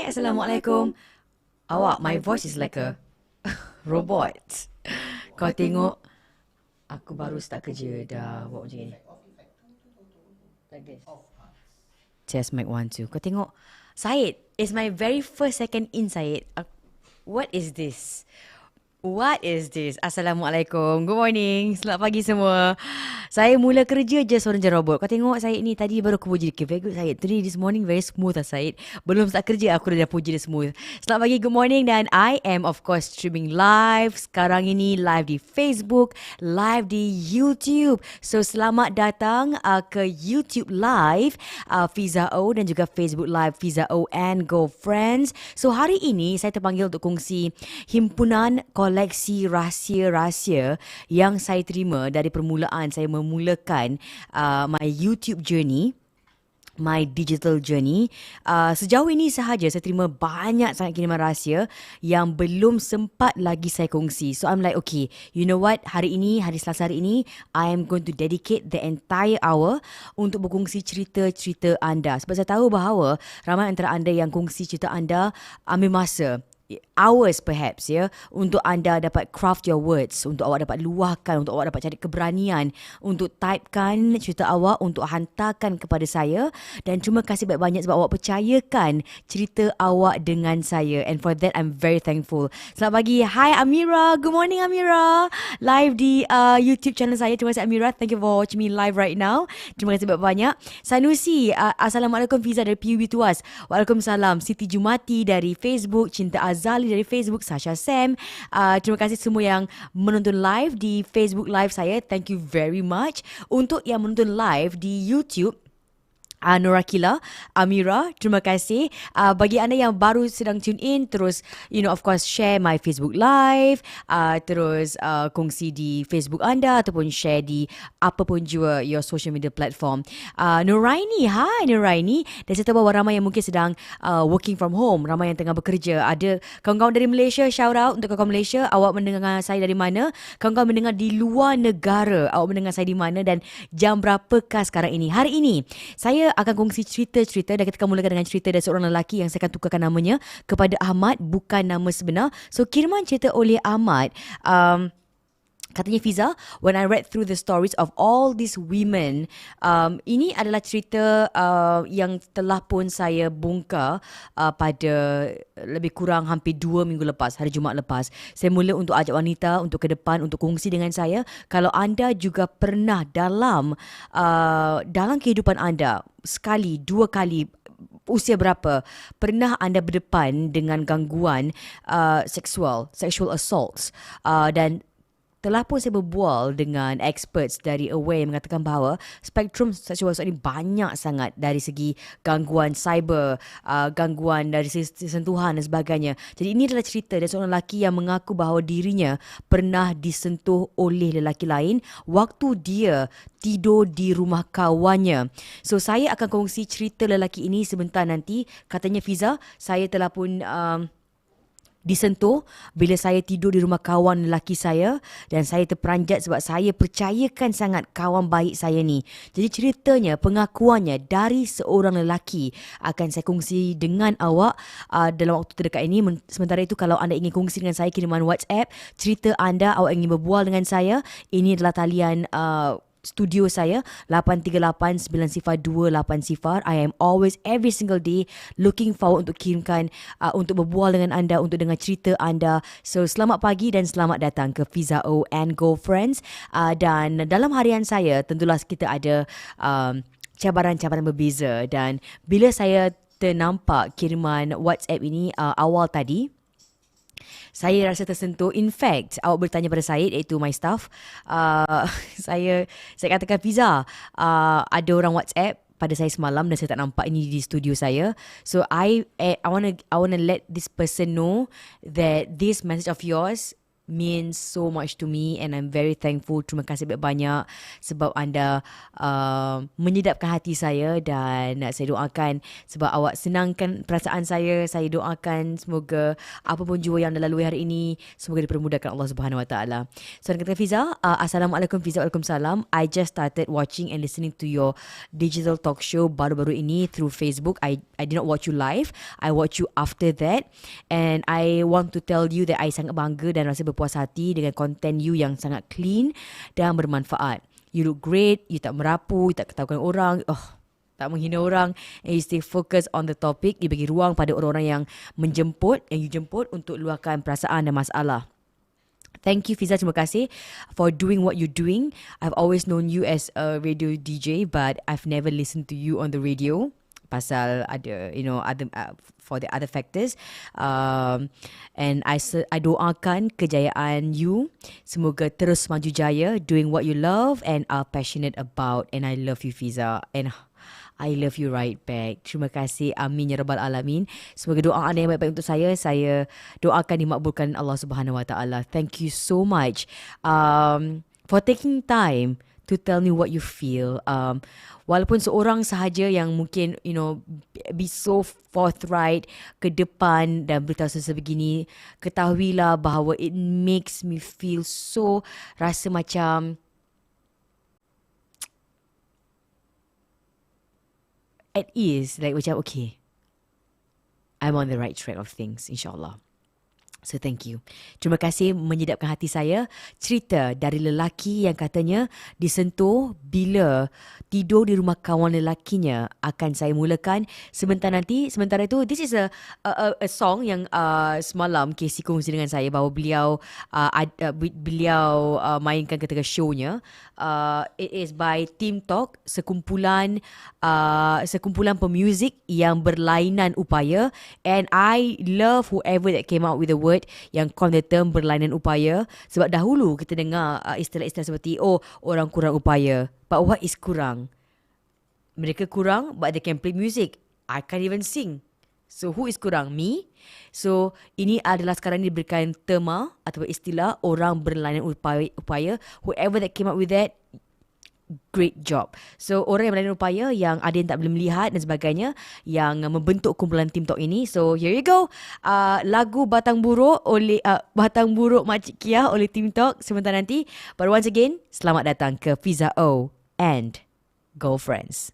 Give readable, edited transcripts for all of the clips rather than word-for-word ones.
Hai, Assalamualaikum. Awak, my voice is like a robot. Kau tengok, aku baru start kerja dah buat macam ni. Like this. Test mic 1, 2. Kau tengok, Syed, it's my very first second in, Syed. What is this? What is this? Assalamualaikum. Good morning. Selamat pagi semua. Saya mula kerja je seorang je robot. Kau tengok Syed ni tadi baru aku puji dia. Very good Syed. Today this morning very smooth lah Syed. Belum start kerja aku dah puji dia smooth. Selamat pagi, good morning. Dan I am of course streaming live. Sekarang ini live di Facebook, live di YouTube. So selamat datang ke YouTube live Fiza O dan juga Facebook live Fiza O and Go Friends. So hari ini saya terpanggil untuk kongsi himpunan koleksi rahsia-rahsia yang saya terima dari permulaan saya memulakan my YouTube journey, my digital journey. Sejauh ini sahaja saya terima banyak sangat kiriman rahsia yang belum sempat lagi saya kongsi. So I'm like, okay, you know what, hari Selasa hari ini, I am going to dedicate the entire hour untuk berkongsi cerita-cerita anda. Sebab saya tahu bahawa ramai antara anda yang kongsi cerita anda ambil masa, hours perhaps ya, untuk anda dapat craft your words, untuk awak dapat luahkan, untuk awak dapat cari keberanian untuk typekan cerita awak, untuk hantarkan kepada saya. Dan terima kasih banyak-banyak sebab awak percayakan cerita awak dengan saya, and for that I'm very thankful. Selamat pagi. Hi Amira, good morning Amira, live di YouTube channel saya. Terima kasih Amira, thank you for watching me live right now. Terima kasih banyak-banyak. Sanusi, Assalamualaikum Fiza dari PUB Tuas. Waalaikumsalam. Siti Jumati dari Facebook, Cinta Azali dari Facebook, Sasha Sam. Terima kasih semua yang menonton live di Facebook live saya. Thank you very much. Untuk yang menonton live di YouTube, Norakila, Amira, terima kasih. Bagi anda yang baru sedang tune in, terus of course share my Facebook live, terus kongsi di Facebook anda ataupun share di apapun jua your social media platform. Nuraini, hi Nuraini. Dan saya tahu bahawa ramai yang mungkin sedang working from home, ramai yang tengah bekerja. Ada kawan-kawan dari Malaysia, shout out untuk kawan-kawan Malaysia. Awak mendengar saya dari mana? Kawan-kawan mendengar di luar negara, awak mendengar saya di mana dan jam berapakah sekarang ini? Hari ini saya akan kongsi cerita-cerita, dan kita akan mulakan dengan cerita dari seorang lelaki yang saya akan tukarkan namanya kepada Ahmad, bukan nama sebenar. So kiriman cerita oleh Ahmad, katanya, Fiza, when I read through the stories of all these women, ini adalah cerita yang telah pun saya bongkar pada lebih kurang hampir 2 minggu lepas, hari Jumaat lepas. Saya mula untuk ajak wanita untuk ke depan, untuk kongsi dengan saya. Kalau anda juga pernah dalam kehidupan anda, sekali, 2 kali, usia berapa, pernah anda berdepan dengan gangguan sexual assaults, dan telah pun saya berbual dengan experts dari Aware yang mengatakan bahawa spektrum seksual assault ini banyak sangat, dari segi gangguan cyber, gangguan dari segi sentuhan dan sebagainya. Jadi ini adalah cerita dari seorang lelaki yang mengaku bahawa dirinya pernah disentuh oleh lelaki lain waktu dia tidur di rumah kawannya. So saya akan kongsi cerita lelaki ini sebentar nanti. Katanya, Fiza, saya telah pun disentuh bila saya tidur di rumah kawan lelaki saya, dan saya terperanjat sebab saya percayakan sangat kawan baik saya ni. Jadi ceritanya, pengakuannya dari seorang lelaki akan saya kongsi dengan awak dalam waktu terdekat ini. Sementara itu, kalau anda ingin kongsi dengan saya, kiriman WhatsApp cerita anda, awak ingin berbual dengan saya, ini adalah talian studio saya, 838-902-80. I am always, every single day, looking forward untuk kirimkan, untuk berbual dengan anda, untuk dengar cerita anda. So selamat pagi dan selamat datang ke Fiza O and Go Friends. Dan dalam harian saya, tentulah kita ada cabaran-cabaran berbeza. Dan bila saya ternampak kiriman WhatsApp ini awal tadi, saya rasa tersentuh. In fact, awak bertanya pada saya, iaitu my staff, saya katakan, Fiza, ada orang WhatsApp pada saya semalam dan saya tak nampak ini di studio saya. So I wanna let this person know that this message of yours means so much to me and I'm very thankful. Terima kasih banyak-banyak sebab anda menyedapkan hati saya dan saya doakan sebab awak senangkan perasaan saya. Saya doakan semoga apa pun jua yang anda lalui hari ini semoga dipermudahkan Allah Subhanahu Wa Taala. So kata Fiza, Assalamualaikum Fiza. Waalaikumsalam. I just started watching and listening to your digital talk show baru-baru ini through Facebook. I did not watch you live. I watch you after that and I want to tell you that I sangat bangga dan rasa berpuas hati dengan konten you yang sangat clean dan bermanfaat. You look great, you tak merapu, you tak ketahukan orang, tak menghina orang, and you stay focused on the topic. You bagi ruang pada orang-orang yang you jemput untuk luahkan perasaan dan masalah. Thank you Fiza, terima kasih for doing what you're doing. I've always known you as a radio DJ but I've never listened to you on the radio. Pasal ada, other for the other factors, and I doakan kejayaan you. Semoga terus maju jaya, doing what you love and are passionate about. And I love you Fiza, and I love you right back. Terima kasih. Amin ya rabbal alamin. Semoga doa anda yang baik-baik untuk saya doakan dimakbulkan Allah Subhanahu Wa Taala. Thank you so much for taking time to tell me what you feel. Walaupun seorang sahaja yang mungkin, be so forthright ke depan dan beritahu sebegini, ketahuilah bahawa it makes me feel so, rasa macam at ease, like macam okay, I'm on the right track of things, insyaAllah. So thank you. Terima kasih menyedapkan hati saya. Cerita dari lelaki yang katanya disentuh bila tidur di rumah kawan lelakinya akan saya mulakan sebentar nanti. Sementara itu, this is a song yang semalam Casey kongsi dengan saya bahawa beliau mainkan ketika shownya. It is by Team Talk, sekumpulan pemuzik yang berlainan upaya, and I love whoever that came out with the word yang coin the term berlainan upaya, sebab dahulu kita dengar istilah-istilah seperti orang kurang upaya, but what is kurang? Mereka kurang but they can play music, I can't even sing, so who is kurang? Me? So ini adalah sekarang ini diberikan terma atau istilah orang berlainan upaya. Whoever that came up with that, great job. So orang yang berlainan upaya, yang ada yang tak boleh melihat dan sebagainya, yang membentuk kumpulan Team Talk ini. So here you go, lagu Batang Buruk Makcik Kia oleh Team Talk sebentar nanti. But once again, selamat datang ke Fiza O and Girlfriends.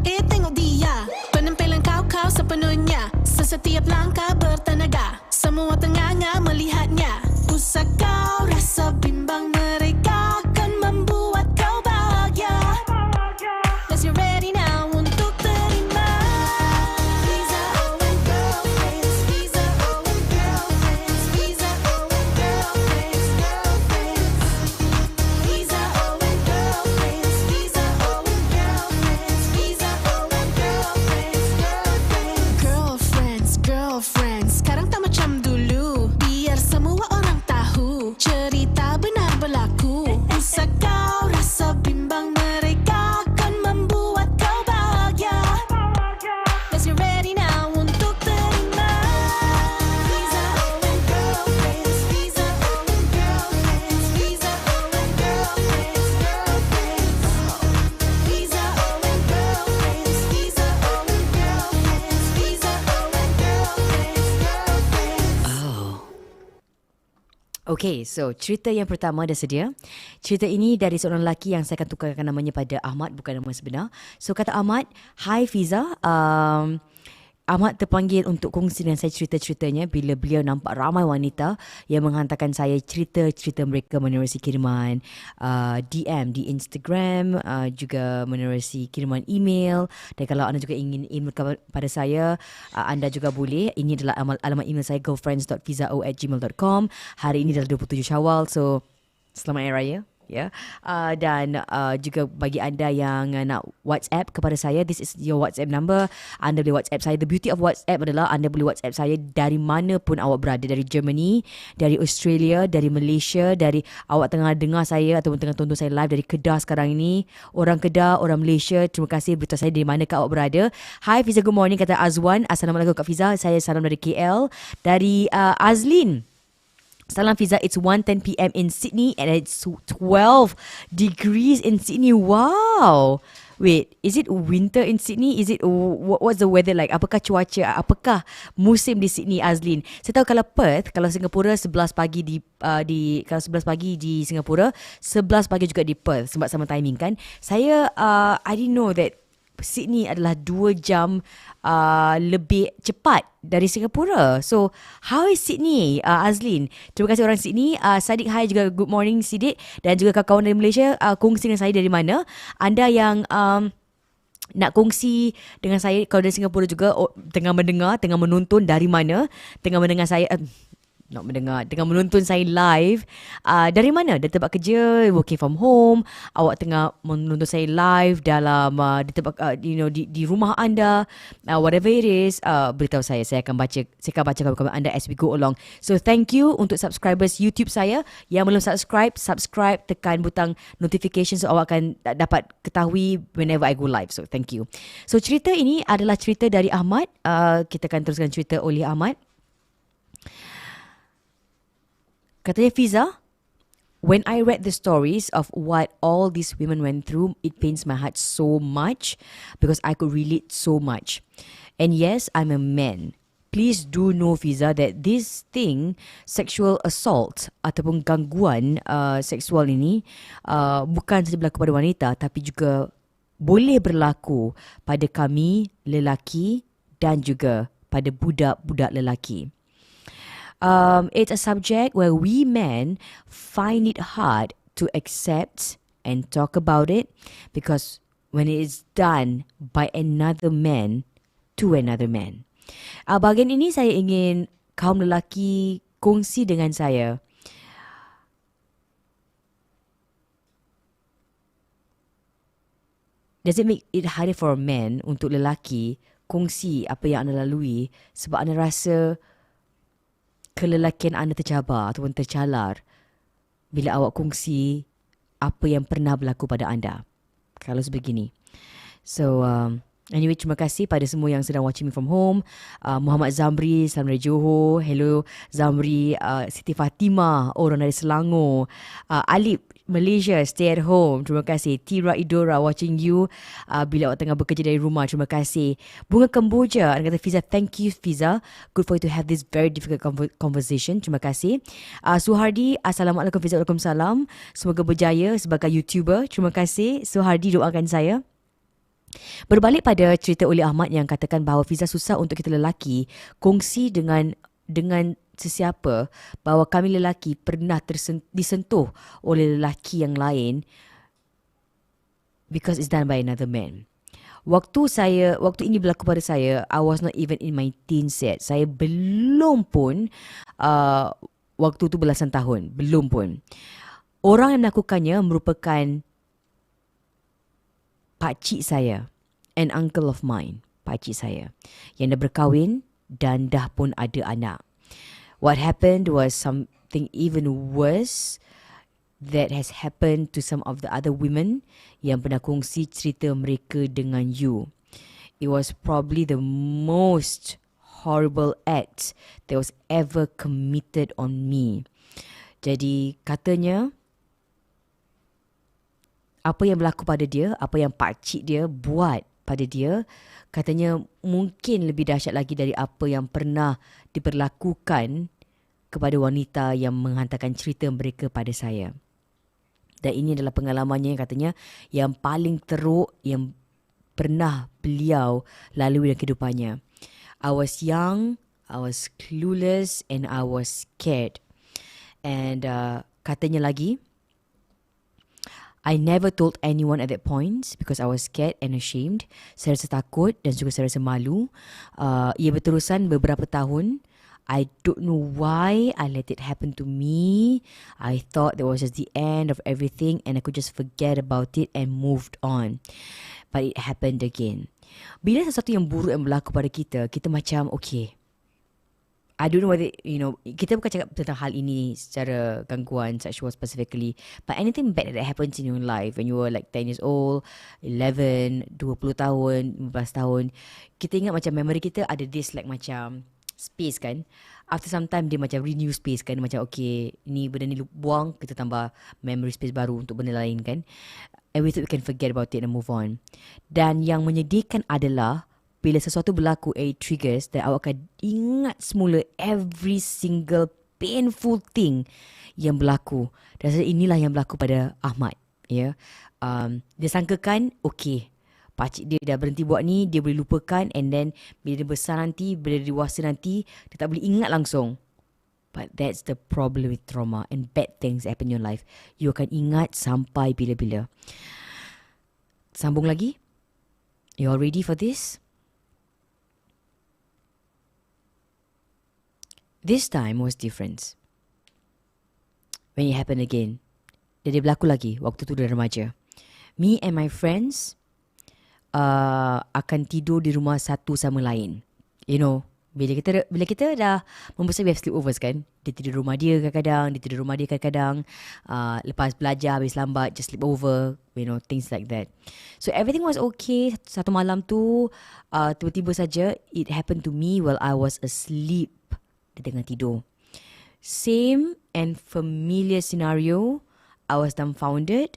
Tengok dia, penampilan kau sepenuhnya, setiap langkah bertenaga, semua tengah-ngah melihatnya. Pusat kau rasa bimbang, mereka akan membuat kau bahagia. Let's get ready now untuk terima. Fiza O and Girlfriends, Fiza O and Girlfriends, Fiza O and Girlfriends, Girlfriends. Fiza O and Girlfriends, Fiza O and Girlfriends, Fiza O and Girlfriends, Girlfriends. Girlfriends, sekarang tak macam dulu, biar semua orang tahu cerita benar berlaku. Usah kau rasa bimbang, mereka akan membuat kau bahagia. Let's get ready now untuk terima. Fiza O and Girlfriends, Fiza O and Girlfriends, Fiza O and Girlfriends, Girlfriends. Fiza O and Girlfriends, Fiza O and Girlfriends, Fiza O and Girlfriends, Girlfriends. Okay, so cerita yang pertama dah sedia. Cerita ini dari seorang lelaki yang saya akan tukarkan namanya pada Ahmad, bukan nama sebenar. So kata Ahmad, "Hi Fiza, Ahmad terpanggil untuk kongsi dengan saya cerita-ceritanya bila beliau nampak ramai wanita yang menghantarkan saya cerita-cerita mereka menerusi kiriman DM di Instagram, juga menerusi kiriman email. Dan kalau anda juga ingin email kepada saya, anda juga boleh. Ini adalah alamat email saya, girlfriends.fizao@gmail.com. Hari ini adalah 27 Syawal, so selamat Hari Raya. Dan juga bagi anda yang nak WhatsApp kepada saya, this is your WhatsApp number. Anda boleh WhatsApp saya. The beauty of WhatsApp adalah anda boleh WhatsApp saya dari mana pun awak berada, dari Germany, dari Australia, dari Malaysia, dari awak tengah dengar saya ataupun tengah tonton saya live dari Kedah sekarang ini. Orang Kedah, orang Malaysia, terima kasih beritahu saya dari mana awak berada. Hi Fiza, good morning, kata Azwan. Assalamualaikum Kak Fiza, saya salam dari KL. Dari Azlin, Salam Fiza, it's 1:10 p.m. in Sydney and it's 12 degrees in Sydney. Wow. Wait, is it winter in Sydney? Is it what's the weather like? Apakah cuaca? Apakah musim di Sydney, Azlin? Saya tahu kalau Perth, kalau Singapura 11 pagi kalau 11 pagi di Singapura, 11 pagi juga di Perth sebab sama timing kan. Saya I didn't know that Sydney adalah 2 jam lebih cepat dari Singapura. So, how is Sydney, Azlin? Terima kasih orang Sydney. Sadiq, hai juga, good morning Sidik. Dan juga kawan-kawan dari Malaysia, kongsi dengan saya dari mana. Anda yang nak kongsi dengan saya, kalau dari Singapura juga, tengah mendengar, tengah menonton dari mana, tengah mendengar saya... nak mendengar, tengah menonton saya live dari mana? Dari tempat kerja, working from home, awak tengah menonton saya live dalam di tempat di rumah anda, whatever it is, beritahu saya akan baca komen-komen anda as we go along. So thank you untuk subscribers YouTube saya yang belum subscribe, tekan butang notification so awak akan dapat ketahui whenever I go live. So thank you. So cerita ini adalah cerita dari Ahmad. Kita akan teruskan cerita oleh Ahmad. Katanya Fiza, when I read the stories of what all these women went through, it pains my heart so much because I could relate so much. And yes, I'm a man. Please do know, Fiza, that this thing, sexual assault ataupun gangguan seksual ini bukan sahaja berlaku pada wanita tapi juga boleh berlaku pada kami lelaki dan juga pada budak-budak lelaki. It's a subject where we men find it hard to accept and talk about it because when it is done by another man to another man. Bahagian ini saya ingin kaum lelaki kongsi dengan saya. Does it make it harder for a man untuk lelaki kongsi apa yang anda lalui sebab anda rasa kelelakian anda tercabar ataupun tercalar bila awak kongsi apa yang pernah berlaku pada anda. Kalau sebegini. So, anyway, terima kasih pada semua yang sedang watching me from home. Muhammad Zamri, salam dari Johor. Hello Zamri. Siti Fatimah, orang dari Selangor. Alip, Malaysia, stay at home. Terima kasih. Tira Idora, watching you bila awak tengah bekerja dari rumah. Terima kasih. Bunga Kemboja, dia kata Fiza, thank you Fiza. Good for you to have this very difficult conversation. Terima kasih. Suhardi, Assalamualaikum Fiza. Waalaikumsalam. Semoga berjaya sebagai YouTuber. Terima kasih. Suhardi, doakan saya. Berbalik pada cerita oleh Ahmad yang katakan bahawa Fiza susah untuk kita lelaki kongsi dengan sesiapa bahawa kami lelaki pernah disentuh oleh lelaki yang lain because it's done by another man. Waktu ini berlaku pada saya, I was not even in my teens yet. Saya belum pun waktu tu belasan tahun, belum pun. Orang yang melakukannya merupakan pakcik saya, an uncle of mine, pakcik saya, yang dah berkahwin dan dah pun ada anak. What happened was something even worse that has happened to some of the other women yang pernah kongsi cerita mereka dengan you. It was probably the most horrible act that was ever committed on me. Jadi katanya, apa yang berlaku pada dia, apa yang pakcik dia buat pada dia, katanya mungkin lebih dahsyat lagi dari apa yang pernah diperlakukan kepada wanita yang menghantarkan cerita mereka pada saya. Dan ini adalah pengalamannya yang katanya yang paling teruk yang pernah beliau lalui dalam kehidupannya. I was young, I was clueless and I was scared. And katanya lagi, I never told anyone at that point because I was scared and ashamed. Saya rasa takut dan juga saya rasa malu. Ia berterusan beberapa tahun. I don't know why I let it happen to me. I thought that was just the end of everything and I could just forget about it and moved on. But it happened again. Bila sesuatu yang buruk yang berlaku pada kita, kita macam okay, I don't know whether, kita bukan cakap tentang hal ini secara gangguan sexual specifically, but anything bad that happens in your life when you were like 10 years old, 11, 20 tahun, 15 tahun, kita ingat macam memory kita ada this like macam space kan. After some time dia macam renew space kan. Dia macam okay, ni benda ni buang, kita tambah memory space baru untuk benda lain kan. And we thought we can forget about it and move on. Dan yang menyedihkan adalah bila sesuatu berlaku, it triggers that awak akan ingat semula every single painful thing yang berlaku. Dan rasa inilah yang berlaku pada Ahmad. Ya, dia sangkakan okay, pakcik dia dah berhenti buat ni, dia boleh lupakan, and then bila dia besar nanti, bila dia dewasa nanti, dia tak boleh ingat langsung. But that's the problem with trauma and bad things happen in your life. You akan ingat sampai bila-bila. Sambung lagi. You all ready for this? This time was different. When it happened again. Dia berlaku lagi waktu tu dia remaja. Me and my friends akan tidur di rumah satu sama lain. You know, bila kita dah membesar, we have sleepovers kan. Dia tidur rumah dia kadang-kadang, dia tidur rumah dia kadang-kadang. Lepas belajar habis lambat, just sleep over, you know, things like that. So everything was okay. Satu malam tu tiba-tiba saja it happened to me while I was asleep. Dia tengah tidur. Same and familiar scenario. I was dumbfounded.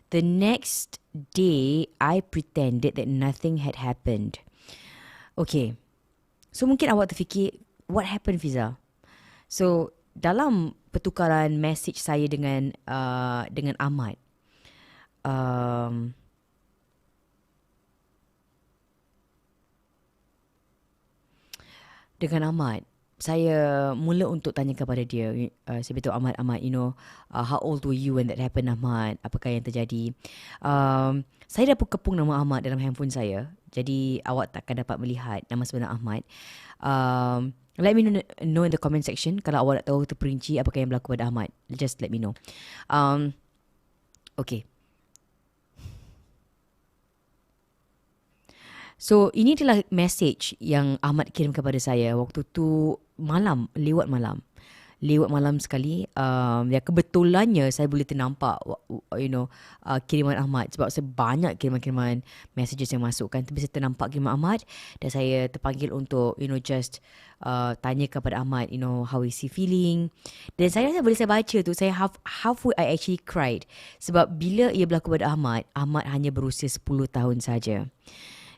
The next day, I pretended that nothing had happened. Okay. So, mungkin awak terfikir, what happened, Fiza? So, dalam pertukaran message saya dengan Ahmad, saya mula untuk tanya kepada dia, saya beritahu Ahmad, you know, how old were you when that happened, Ahmad? Apakah yang terjadi? Saya dah kepung nama Ahmad dalam handphone saya. Jadi awak takkan dapat melihat nama sebenar Ahmad. Let me know in the comment section kalau awak nak tahu terperinci apakah yang berlaku pada Ahmad. Just let me know. Okay. So, ini adalah message yang Ahmad kirim kepada saya waktu tu lewat malam sekali. Ya, kebetulannya saya boleh ternampak, you know, kiriman Ahmad sebab sebanyak kiriman-kiriman messages yang masuk kan. Tapi saya ternampak kiriman Ahmad dan saya terpanggil untuk, you know, just tanya kepada Ahmad, you know, how is he feeling. Dan saya rasa bila saya baca tu, saya halfway I actually cried. Sebab bila ia berlaku pada Ahmad hanya berusia 10 tahun saja.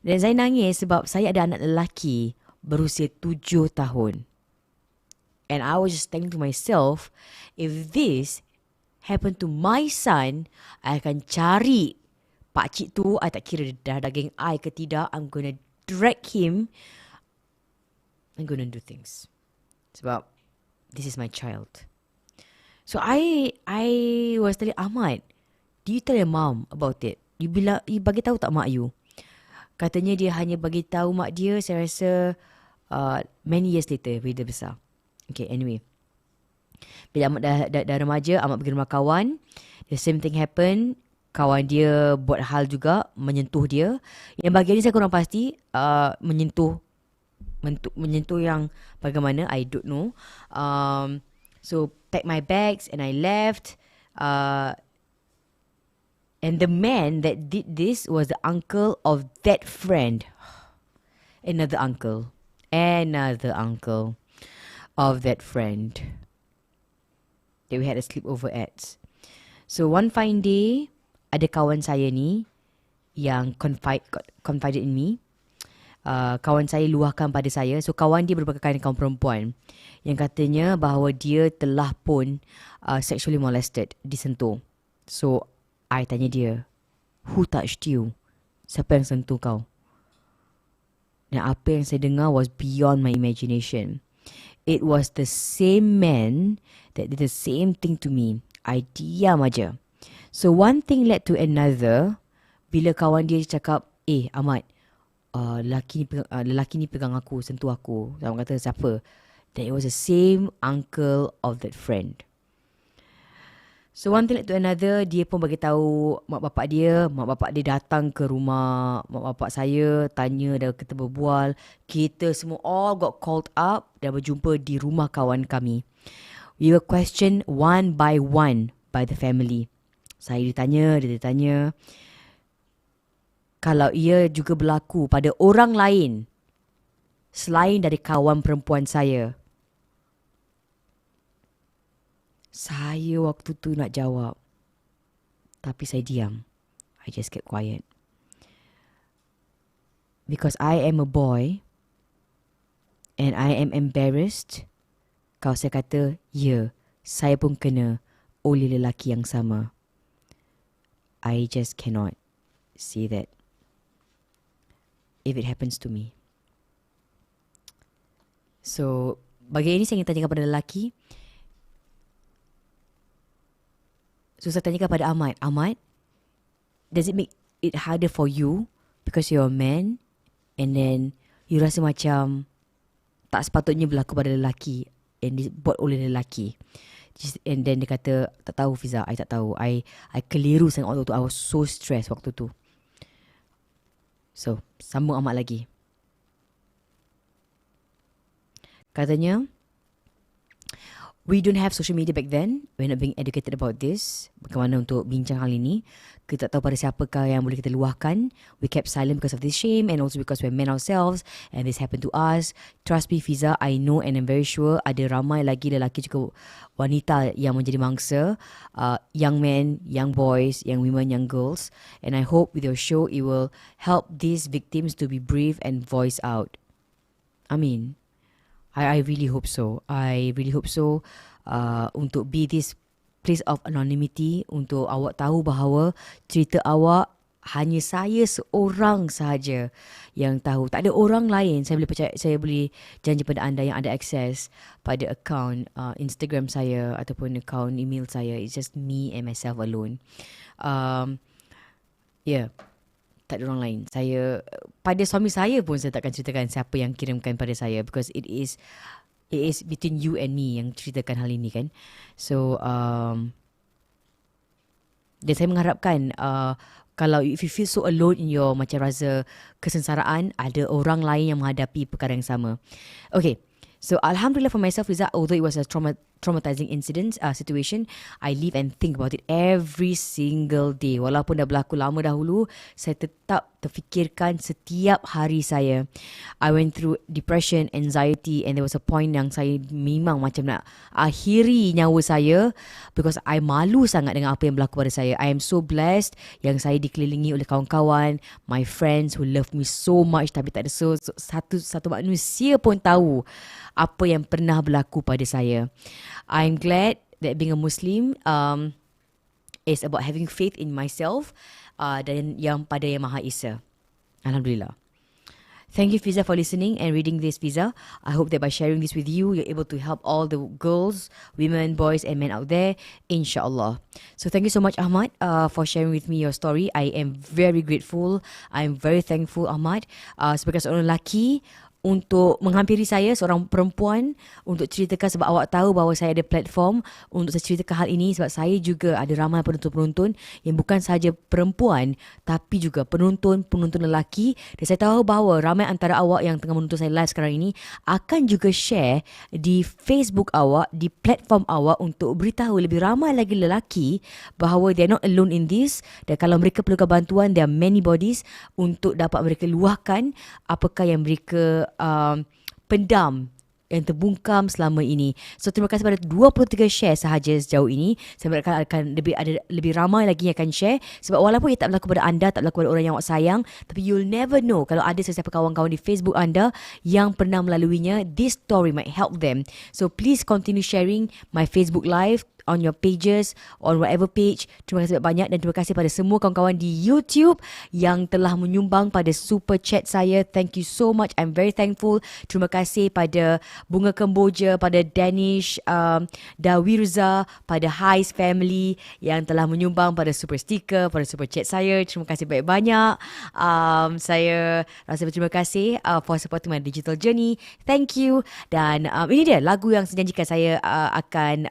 Dan saya nangis sebab saya ada anak lelaki berusia 7 tahun. And I was just thinking to myself, if this happened to my son, I akan cari pakcik tu, I tak kira dah daging I ke tidak, I'm gonna drag him, I'm gonna do things. Sebab this is my child. So I was telling Ahmad, do you tell your mom about it? You bagi tahu tak mak you? Katanya dia hanya bagi tahu mak dia, saya rasa many years later bila dia besar. Okay, anyway. Bila Ahmad dah remaja, Ahmad pergi rumah kawan. The same thing happen. Kawan dia buat hal juga, menyentuh dia. Yang bahagian ni saya kurang pasti, menyentuh yang bagaimana, I don't know. So, pack my bags and I left. And the man that did this was the uncle of that friend. Another uncle of that friend that we had a sleepover at. So one fine day, ada kawan saya ni yang confided in me. Kawan saya luahkan pada saya. So kawan dia merupakan kawan perempuan yang katanya bahawa dia telah pun sexually molested di Sentuh. So I tanya dia, who touched you? Siapa yang sentuh kau? Dan apa yang saya dengar was beyond my imagination. It was the same man that did the same thing to me. I diam aja. So one thing led to another. Bila kawan dia cakap, Ahmad, lelaki ni pegang aku, sentuh aku. Saya kata, siapa? Then it was the same uncle of that friend. So one thing to another, dia pun bagi tahu mak bapak dia datang ke rumah mak bapak saya, tanya, dah kita berbual. Kita semua all got called up dan berjumpa di rumah kawan kami. We were questioned one by one by the family. Saya ditanya. Kalau ia juga berlaku pada orang lain, selain dari kawan perempuan saya. Saya waktu tu nak jawab, tapi saya diam. I just kept quiet. Because I am a boy and I am embarrassed. Kalau saya kata, ya, saya pun kena oleh lelaki yang sama. I just cannot say that if it happens to me. So, bagi ini saya ingin tanyakan kepada lelaki. So, saya tanyakan kepada Ahmad. Ahmad, does it make it harder for you because you're a man and then you rasa macam tak sepatutnya berlaku pada lelaki and dibuat oleh lelaki? And then dia kata, tak tahu Fiza, I tak tahu. I keliru sangat waktu tu. I was so stressed waktu tu. So, sambung Ahmad lagi. Katanya, we don't have social media back then. We're not being educated about this. Bagaimana untuk bincang hal ini. Kita tak tahu pada siapakah yang boleh kita luahkan. We kept silent because of this shame and also because we're men ourselves and this happened to us. Trust me Fiza, I know and I'm very sure ada ramai lagi lelaki juga wanita yang menjadi mangsa. Young men, young boys, young women, young girls. And I hope with your show it will help these victims to be brave and voice out. I mean, I really hope so. I really hope so. Untuk be this place of anonymity, untuk awak tahu bahawa cerita awak hanya saya seorang sahaja yang tahu. Tak ada orang lain. Saya boleh percaya, saya boleh janji pada anda yang ada akses pada akaun Instagram saya ataupun akaun email saya. It's just me and myself alone. Yeah. Tak ada orang lain. Saya, pada suami saya pun saya takkan ceritakan siapa yang kirimkan pada saya because it is between you and me yang ceritakan hal ini kan. So dan saya mengharapkan kalau if you feel so alone in your macam rasa kesengsaraan, ada orang lain yang menghadapi perkara yang sama. Okay. So Alhamdulillah for myself is that although it was a traumatizing incident, situation, I live and think about it every single day. Walaupun dah berlaku lama dahulu, saya tetap terfikirkan setiap hari saya. I went through depression, anxiety and there was a point yang saya memang macam nak akhiri nyawa saya because I malu sangat dengan apa yang berlaku pada saya. I am so blessed yang saya dikelilingi oleh kawan-kawan, my friends who love me so much, tapi tak ada satu manusia pun tahu apa yang pernah berlaku pada saya. I'm glad that being a Muslim is about having faith in myself dan yang pada Yang Maha Esa. Alhamdulillah. Thank you Fiza for listening and reading this Fiza. I hope that by sharing this with you, you're able to help all the girls, women, boys and men out there, insyaAllah. So thank you so much Ahmad for sharing with me your story. I am very grateful. I'm very thankful Ahmad. Sebagai seorang lelaki, untuk menghampiri saya, seorang perempuan, untuk ceritakan sebab awak tahu bahawa saya ada platform untuk saya ceritakan hal ini sebab saya juga ada ramai penonton-penonton yang bukan sahaja perempuan tapi juga penonton lelaki dan saya tahu bahawa ramai antara awak yang tengah menonton saya live sekarang ini akan juga share di Facebook awak, di platform awak untuk beritahu lebih ramai lagi lelaki bahawa they are not alone in this dan kalau mereka perlukan bantuan, there are many bodies untuk dapat mereka luahkan apakah yang mereka pendam yang terbungkam selama ini. So terima kasih pada 23 share sahaja sejauh ini. Saya berharap akan lebih ramai lagi yang akan share sebab walaupun ia tak berlaku pada anda, tak berlaku pada orang yang awak sayang, tapi you'll never know kalau ada sesiapa kawan-kawan di Facebook anda yang pernah melaluinya, this story might help them. So please continue sharing my Facebook live on your pages, on whatever page. Terima kasih banyak dan terima kasih pada semua kawan-kawan di YouTube yang telah menyumbang pada super chat saya. Thank you so much. I'm very thankful. Terima kasih pada Bunga Kemboja, pada Danish, Dawirza, pada Hais Family yang telah menyumbang pada super sticker, pada super chat saya. Terima kasih banyak-banyak. Saya rasa berterima kasih for supporting my digital journey. Thank you. Dan ini dia lagu yang saya janjikan saya akan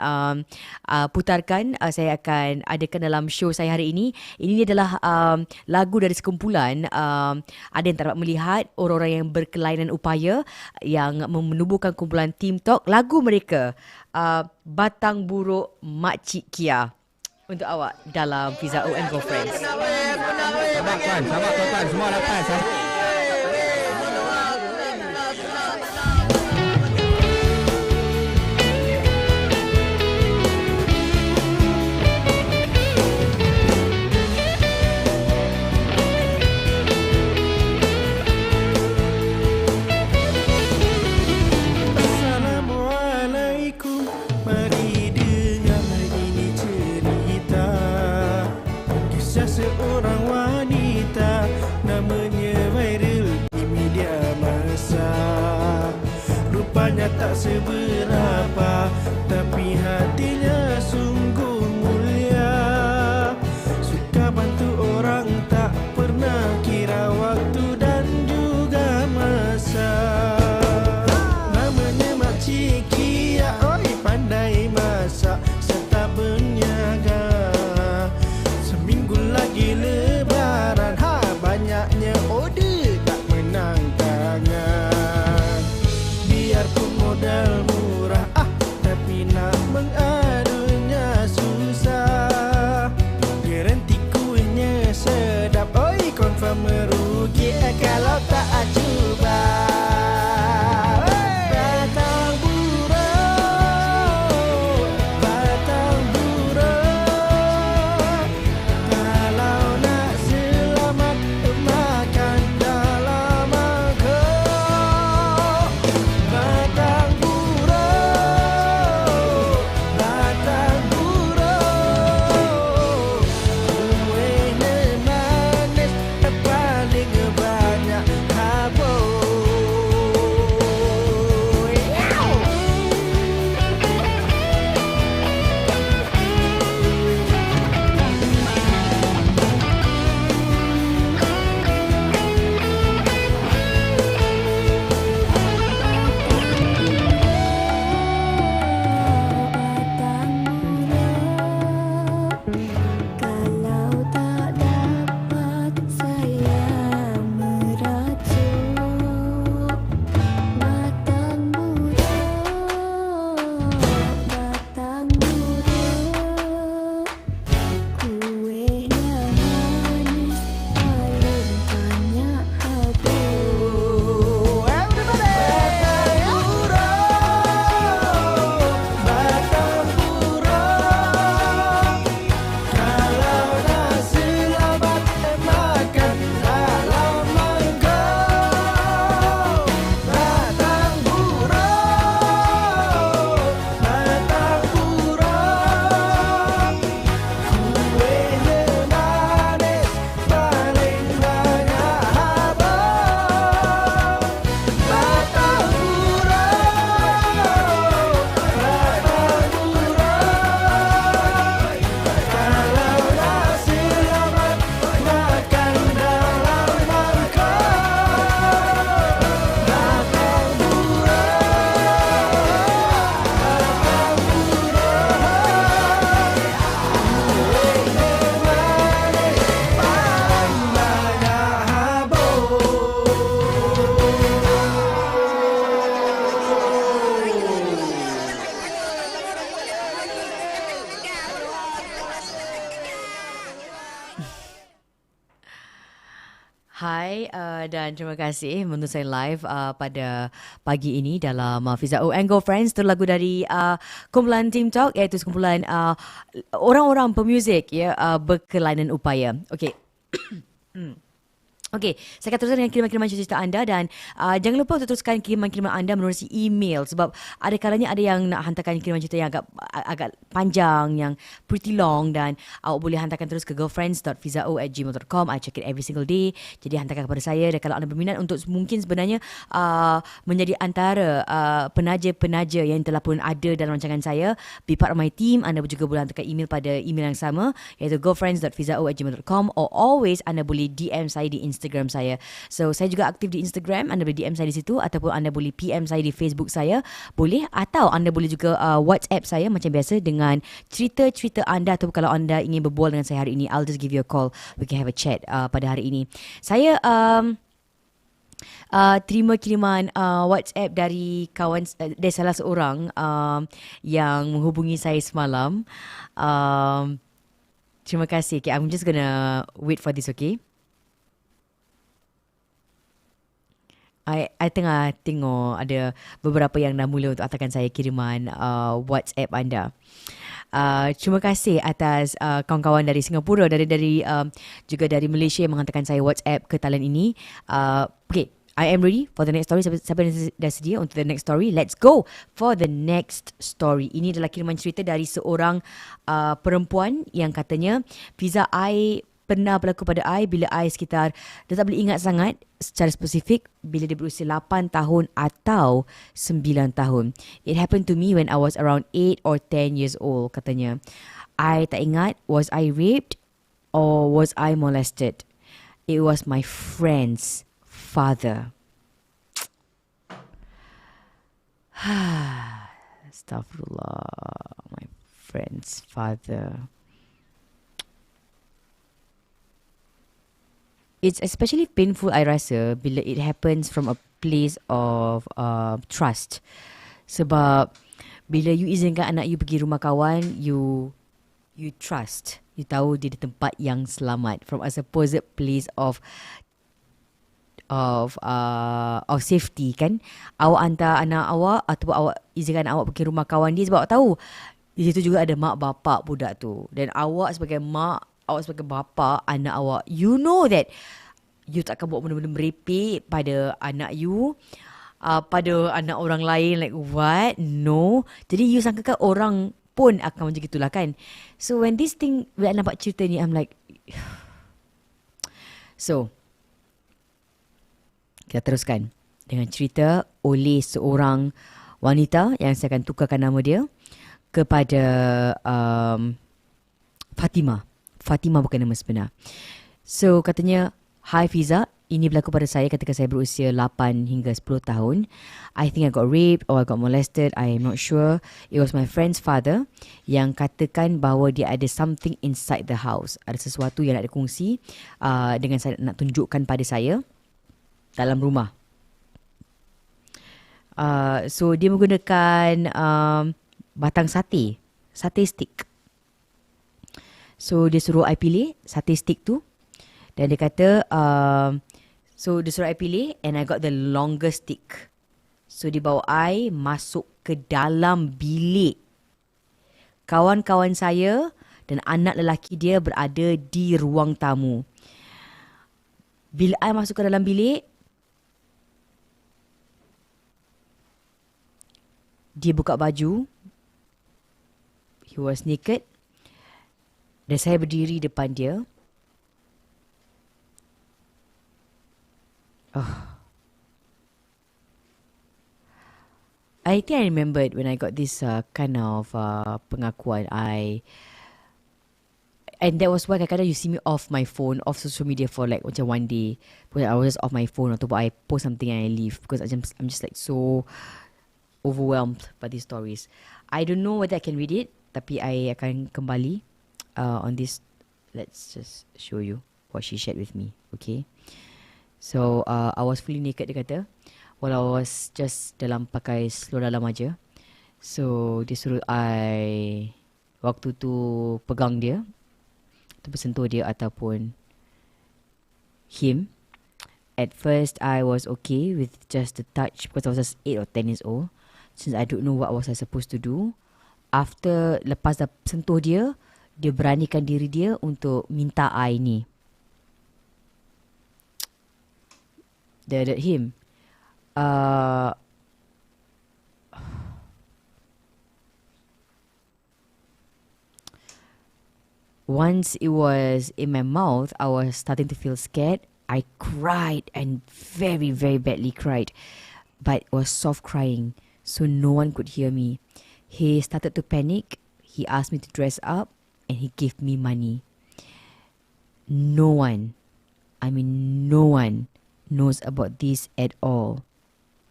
putarkan, saya akan adakan dalam show saya hari ini. Ini adalah lagu dari sekumpulan ada yang tak dapat melihat, orang-orang yang berkelainan upaya yang menubuhkan kumpulan Team Talk. Lagu mereka Batang Buruk Makcik Kia untuk awak dalam Fiza O and Girlfriends. Sabar tuan, semua lapan. Hai dan terima kasih menonton saya live pada pagi ini dalam Fiza O and Go Friends. Itu lagu dari kumpulan Team Talk, iaitu kumpulan orang-orang pemuzik ya, berkelainan upaya. Okey. Okey, saya akan teruskan dengan kiriman-kiriman cerita anda dan jangan lupa untuk teruskan kiriman-kiriman anda menerusi email sebab ada kalanya ada yang nak hantarkan kiriman cerita yang agak panjang, yang pretty long dan awak boleh hantarkan terus ke girlfriends.fizao@gmail.com. I check it every single day. Jadi hantarkan kepada saya dan kalau anda berminat untuk mungkin sebenarnya menjadi antara penaja-penaja yang telah pun ada dalam rancangan saya, be part of my team, anda juga boleh hantarkan email pada email yang sama iaitu girlfriends.fizao@gmail.com or always anda boleh DM saya di Instagram saya. So saya juga aktif di Instagram, anda boleh DM saya di situ ataupun anda boleh PM saya di Facebook saya, boleh, atau anda boleh juga WhatsApp saya macam biasa dengan cerita-cerita anda atau kalau anda ingin berbual dengan saya hari ini, I'll just give you a call, we can have a chat pada hari ini. Saya terima kiriman WhatsApp dari kawan, dari salah seorang yang menghubungi saya semalam. Terima kasih. Okay, I'm just gonna wait for this, okay? I tengah tengok ada beberapa yang dah mula untuk hantarkan saya kiriman WhatsApp anda. Terima kasih atas kawan-kawan dari Singapura, dari juga dari Malaysia yang menghantarkan saya WhatsApp ke talian ini. Okay, I am ready for the next story. Siapa yang dah sedia untuk the next story? Let's go for the next story. Ini adalah kiriman cerita dari seorang perempuan yang katanya, Fiza, I pernah berlaku pada I bila I sekitar, dah tak boleh ingat sangat secara spesifik, bila dia berusia 8 tahun atau 9 tahun. It happened to me when I was around 8 or 10 years old, katanya. I tak ingat, was I raped or was I molested? It was my friend's father. Astaghfirullah, my friend's father. It's especially painful, I rasa, bila it happens from a place of trust. Sebab bila you izinkan anak you pergi rumah kawan, you trust. You tahu dia di tempat yang selamat, from a supposed place of safety, kan. Awak hantar anak awak ataupun awak izinkan awak pergi rumah kawan dia sebab awak tahu di situ juga ada mak bapak budak tu. Dan awak sebagai mak, awak sebagai bapa anak awak, you know that you takkan buat benda-benda merepek pada anak you, pada anak orang lain. Like what? No. Jadi you sangkakan orang pun akan macam gitulah, kan. So when this thing, bila I nampak cerita ni, I'm like so kita teruskan dengan cerita oleh seorang wanita yang saya akan tukarkan nama dia kepada Fatimah. Fatimah bukan nama sebenar. So katanya, "Hi Fiza, ini berlaku pada saya ketika saya berusia 8 hingga 10 tahun. I think I got raped or I got molested. I am not sure. It was my friend's father yang katakan bahawa dia ada something inside the house. Ada sesuatu yang nak dikongsi dengan saya, nak tunjukkan pada saya dalam rumah. So dia menggunakan batang sate stick. So dia suruh I pilih sate stick tu. Dan dia kata, so dia suruh I pilih and I got the longest stick. So dia bawa I masuk ke dalam bilik. Kawan-kawan saya dan anak lelaki dia berada di ruang tamu. Bila I masuk ke dalam bilik, dia buka baju. He was naked. Dan saya berdiri depan dia. I think I remembered when I got this kind of pengakuan. And that was why kadang-kadang you see me off my phone, off social media for like macam one day. Because I was just off my phone ataupun I post something and I leave. Because I'm just like so overwhelmed by these stories. I don't know whether I can read it. Tapi I akan kembali on this. Let's just show you what she shared with me. Okay. So I was fully naked, dia kata. While I was just dalam pakai seluar dalam aja. So dia suruh I waktu tu pegang dia, ataupun sentuh dia ataupun him. At first, I was okay with just the touch because I was just 8 or 10 years old. Since I don't know what was I supposed to do. After, lepas dah sentuh dia, dia beranikan diri dia untuk minta I ni. Him. Once it was in my mouth, I was starting to feel scared. I cried and very, very badly cried. But it was soft crying, so no one could hear me. He started to panic. He asked me to dress up and he gave me money. No one knows about this at all.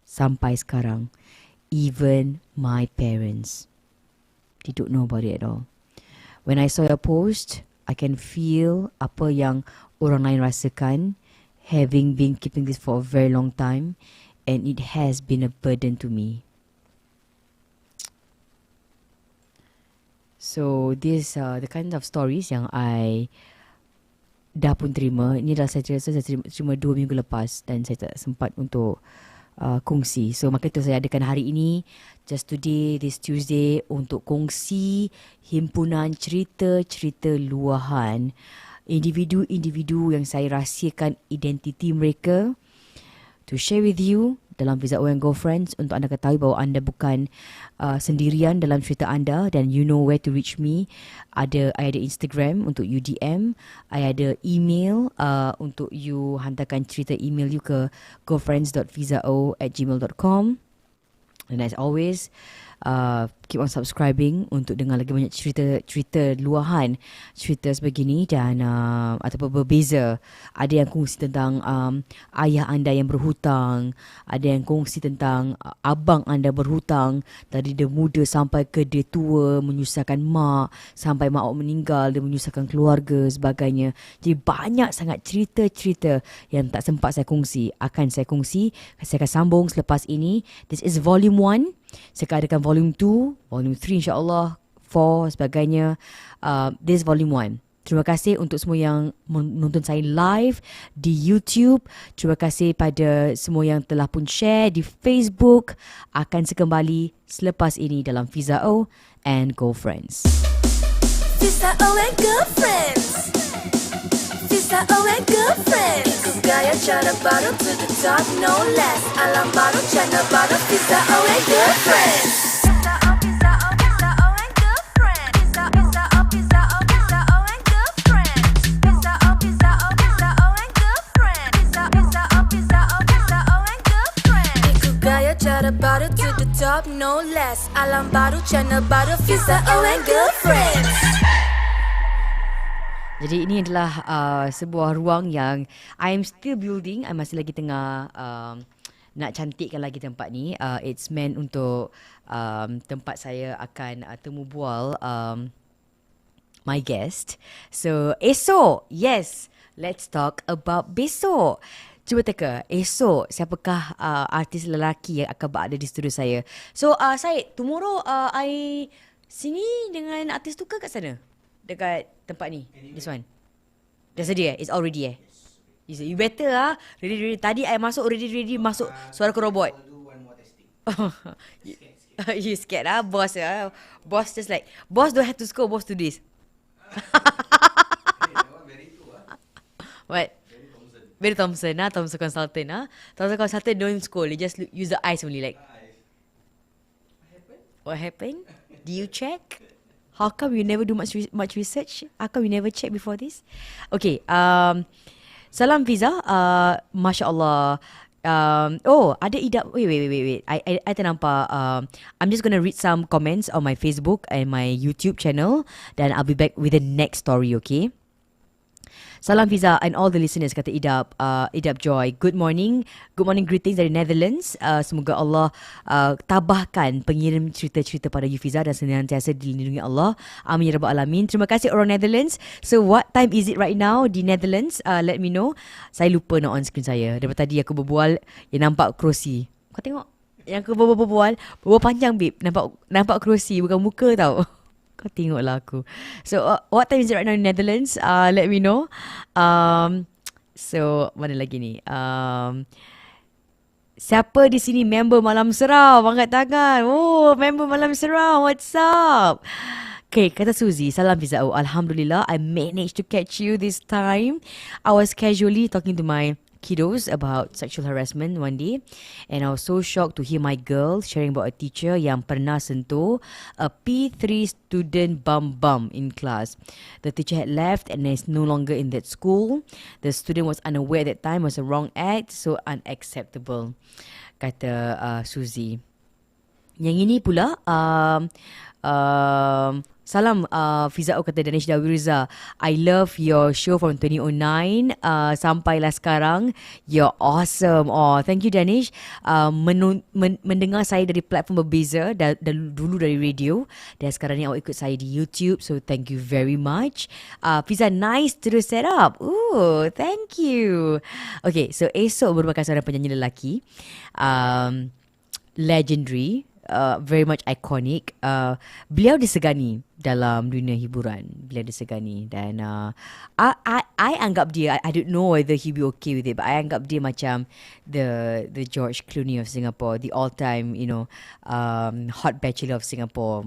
Sampai sekarang. Even my parents. They don't know about it at all. When I saw your post, I can feel apa yang orang lain rasakan, having been keeping this for a very long time, and it has been a burden to me. So these are the kind of stories yang I dah pun terima. Ini dah saya terima 2 minggu lepas dan saya tak sempat untuk kongsi. So maka itu saya adakan hari ini, just today, this Tuesday, untuk kongsi himpunan cerita-cerita luahan individu-individu yang saya rahsiakan identiti mereka, to share with you dalam Fiza O and Girlfriends, untuk anda ketahui bahawa anda bukan sendirian dalam cerita anda, dan you know where to reach me. I ada Instagram untuk you DM, I ada email untuk you hantarkan cerita email you ke girlfriends.fizao@gmail.com. And as always, keep on subscribing untuk dengar lagi banyak cerita luahan, cerita sebegini, dan ataupun berbeza. Ada yang kongsi tentang ayah anda yang berhutang, ada yang kongsi tentang abang anda berhutang dari dia muda sampai ke dia tua, menyusahkan mak, sampai mak meninggal, dia menyusahkan keluarga sebagainya. Jadi banyak sangat cerita-cerita yang tak sempat saya kongsi, akan saya kongsi. Saya akan sambung selepas ini. This is volume 1. Saya akan adakan volume 2, volume 3 insyaAllah, 4 sebagainya. This volume 1. Terima kasih untuk semua yang menonton saya live di YouTube. Terima kasih pada semua yang telah pun share di Facebook. Akan sekembali selepas ini dalam Fiza O and Girlfriends. Fiza O and Girlfriends. Fiza O and Girlfriends. Ikut gaya cara baru to the top, no less. Alam baru, channel baru. Fiza O and Girlfriends. Fiza O, Fiza O, Fiza O and Girlfriends. Fiza, Fiza O, Fiza O, Fiza O and Girlfriends. Fiza O, Fiza O, Fiza O and Girlfriends. Fiza, Fiza O, Fiza O, Fiza O and Girlfriends. Ikut gaya cara baru to the top, no less. Alam baru, channel baru. Fiza O and Girlfriends. Jadi ini adalah sebuah ruang yang I'm still building. I masih lagi tengah nak cantikkan lagi tempat ni. It's meant untuk tempat saya akan temu bual my guest. So esok, yes, let's talk about besok. Cuba teka, esok siapakah artis lelaki yang akan berada di studio saya. So Syed, tomorrow I sini dengan artis tu ke kat sana? Dekat tempat ni, this one. Dah sedia It's all ready You better ready. Tadi I masuk ready masuk suara ke robot. You scared boss Boss just like, boss don't have to scold, boss do this. What? Very Thompson Thompson consultant Thompson consultant don't scold, they just use the eyes only, like what happened? Do you check? How come you never do much research? How come you never check before this? Okay, salam Fiza. Masya Allah. Ada idap. Wait. I ternampak. I'm just gonna read some comments on my Facebook and my YouTube channel. Then I'll be back with the next story, okay? Salam Fiza and all the listeners, kata Idap. Idap Joy. Good morning greetings dari Netherlands. Semoga Allah tabahkan pengirim cerita-cerita pada you Fiza dan senantiasa dilindungi Allah. Amin ya rabbal alamin. Terima kasih orang Netherlands. So what time is it right now di Netherlands? Let me know. Saya lupa nak on screen saya. Daripada tadi aku berbual, nampak kerusi. Kau tengok yang aku berbual panjang babe. Nampak kerusi bukan muka tau. Kau tengoklah aku. So what time is it right now in Netherlands? Let me know. So, mana lagi ni? Siapa di sini member Malam Seram? Angkat tangan. Oh, member Malam Seram. What's up? Okay, kata Suzy. Salam Fiza O. Alhamdulillah, I managed to catch you this time. I was casually talking to my kiddos about sexual harassment one day, and I was so shocked to hear my girl sharing about a teacher yang pernah sentuh a P3 student bum in class. The teacher had left and is no longer in that school. The student was unaware at that time, was a wrong act, so unacceptable, kata Suzy. Yang ini pula salam Fiza O, kata Danish Dawiriza. I love your show from 2009 sampailah sekarang. You're awesome. Oh, thank you Danish. Mendengar saya dari platform berbeza, dulu dari radio, dan sekarang ni awak ikut saya di YouTube. So thank you very much. Fiza, nice to set up. Ooh, thank you. Okay, so esok merupakan seorang penyanyi lelaki, legendary, very much iconic. Beliau disegani dalam dunia hiburan. Beliau disegani, dan I anggap dia, I don't know whether he be okay with it, but I anggap dia macam the George Clooney of Singapore, the all time, hot bachelor of Singapore.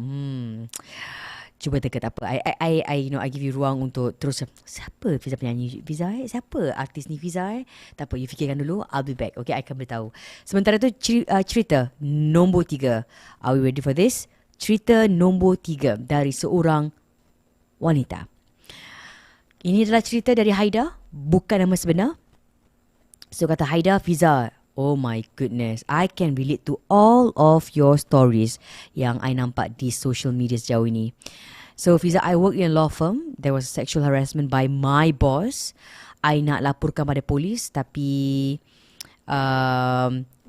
Cuba teka, tak apa. I give you ruang untuk terus. Siapa Fiza penyanyi? Fiza siapa artis ni Fiza Tak apa, you fikirkan dulu. I'll be back. Okay, I akan beritahu. Sementara tu cerita nombor 3. Are we ready for this? Cerita nombor 3 dari seorang wanita. Ini adalah cerita dari Haida, bukan nama sebenar. So kata Haida, Fiza, oh my goodness, I can relate to all of your stories yang I nampak di social media sejauh ini. So Fiza, I work in a law firm. There was sexual harassment by my boss. I nak laporkan pada polis, tapi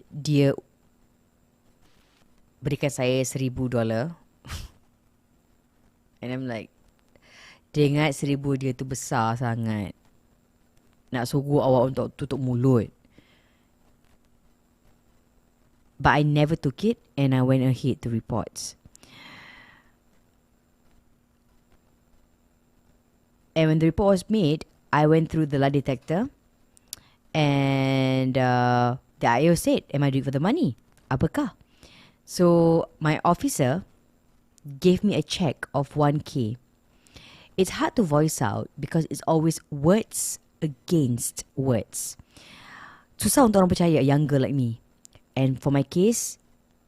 dia berikan saya $1,000. And I'm like, dia ingat 1,000 dia tu besar sangat. Nak suruh awak untuk tutup mulut. But I never took it, and I went ahead to reports. And when the report was made, I went through the lie detector, and the IO said, am I doing it for the money? Apakah? So my officer gave me a check of 1K. It's hard to voice out because it's always words against words. Susah untuk orang percaya, younger like me. And for my case,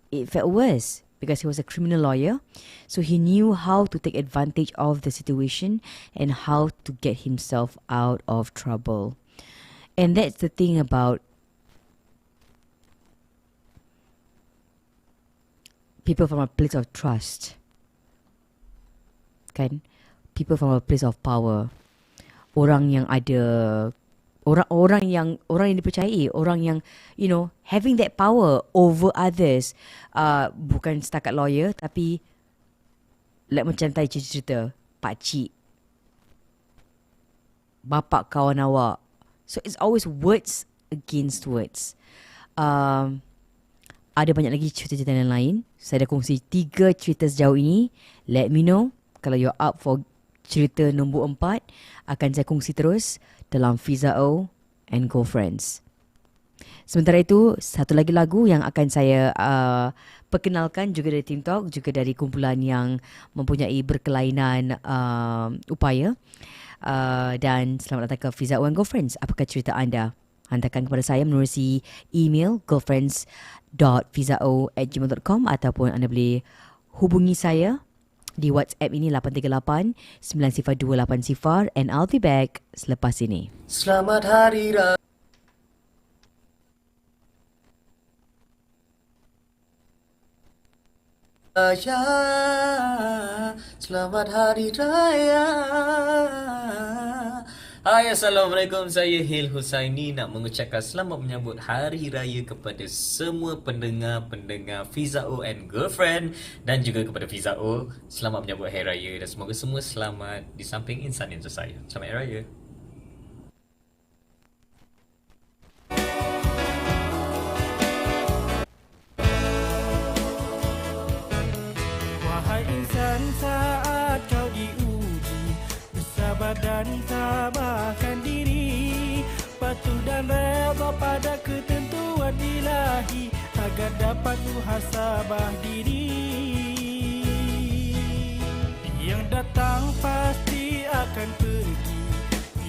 it felt worse because he was a criminal lawyer. So he knew how to take advantage of the situation and how to get himself out of trouble. And that's the thing about people from a place of trust. Kan? People from a place of power. Orang yang ada, orang yang dipercayai, orang yang, having that power over others. Bukan setakat lawyer, tapi like macam tadi cerita pakcik, bapak kawan awak. So it's always words against words. Ada banyak lagi cerita-cerita yang lain. Saya dah kongsi 3 cerita sejauh ini. Let me know kalau you're up for cerita nombor 4. Akan saya kongsi terus dalam Fiza O and Girlfriends. Sementara itu, satu lagi lagu yang akan saya perkenalkan juga dari Team Talk, juga dari kumpulan yang mempunyai berkelainan upaya. Dan selamat datang ke Fiza O and Girlfriends. Apakah cerita anda? Hantarkan kepada saya menerusi email girlfriends.fizao@gmail.com, ataupun anda boleh hubungi saya di WhatsApp ini 838 9028 and I'll be back selepas ini. Selamat Hari Raya. Selamat Hari Raya. Hai, Assalamualaikum. Saya Hil Husaini nak mengucapkan selamat menyambut Hari Raya kepada semua pendengar-pendengar Fiza O and Girlfriend, dan juga kepada Fiza O. Selamat menyambut Hari Raya dan semoga semua selamat di samping insan yang tersayang. Selamat Hari Raya. Wahai insan, saat kau diuji, bersabar dan tabahkan diri. ketentuan ilahi agar dapat muhasabah diri. Yang datang pasti akan pergi,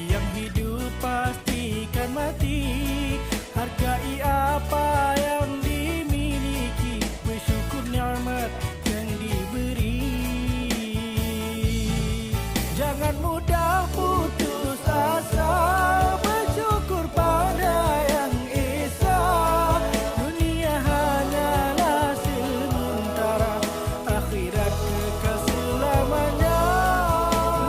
yang hidup pastikan mati. Hargai apa yang dimiliki, bersyukur nikmat yang diberi. Jangan mudah putus asa, bersyukur pada yang esa. Dunia hanyalah sementara, akhirat kekal selamanya.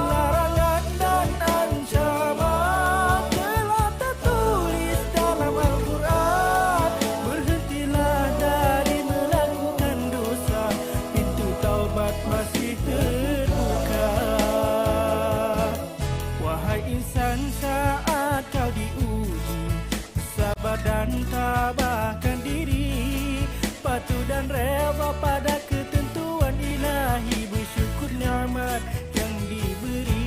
Larangan dan ancaman telah tertulis dalam Al-Quran. Berhentilah dari melakukan dosa, pintu taubat masih terbuka. Wahai insan, saat kau diuji, sabar dan tabahkan diri. Patuh dan rela pada ketentuan ilahi, bersyukur nikmat yang diberi.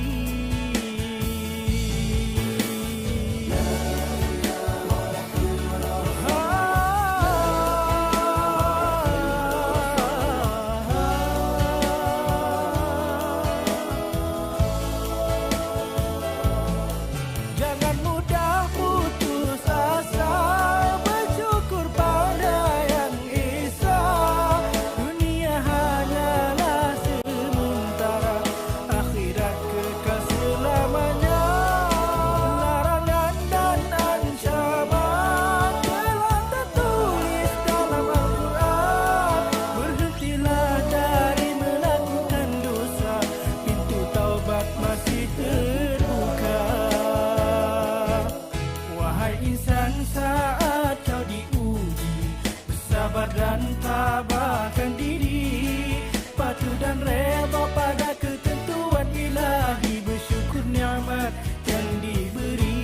Jangan mudah putus asa, bersyukur pada yang esa. Dunia hanyalah sementara, akhirat kekal selamanya. Larangan dan ancaman telah tertulis dalam Al-Quran. Berhentilah dari melakukan dosa, pintu taubat masih terbuka. Wahai insan, saat kau diuji, bersabar dan tabahkan diri. Patuh dan rela pada ketentuan ilahi, bersyukur nikmat yang diberi.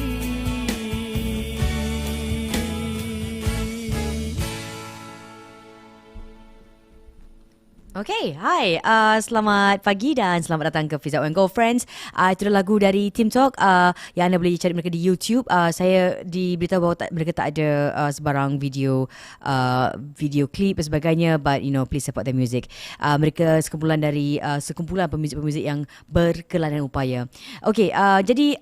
Okay, hi. Selamat pagi dan selamat datang ke Fiza O and Girlfriends. Itu adalah lagu dari Team Talk yang anda boleh cari mereka di YouTube. Saya diberitahu bahawa mereka tak ada sebarang video klip dan sebagainya, but please support their music. Mereka sekumpulan dari sekumpulan pemuzik-pemuzik yang berkelana upaya. Okay, jadi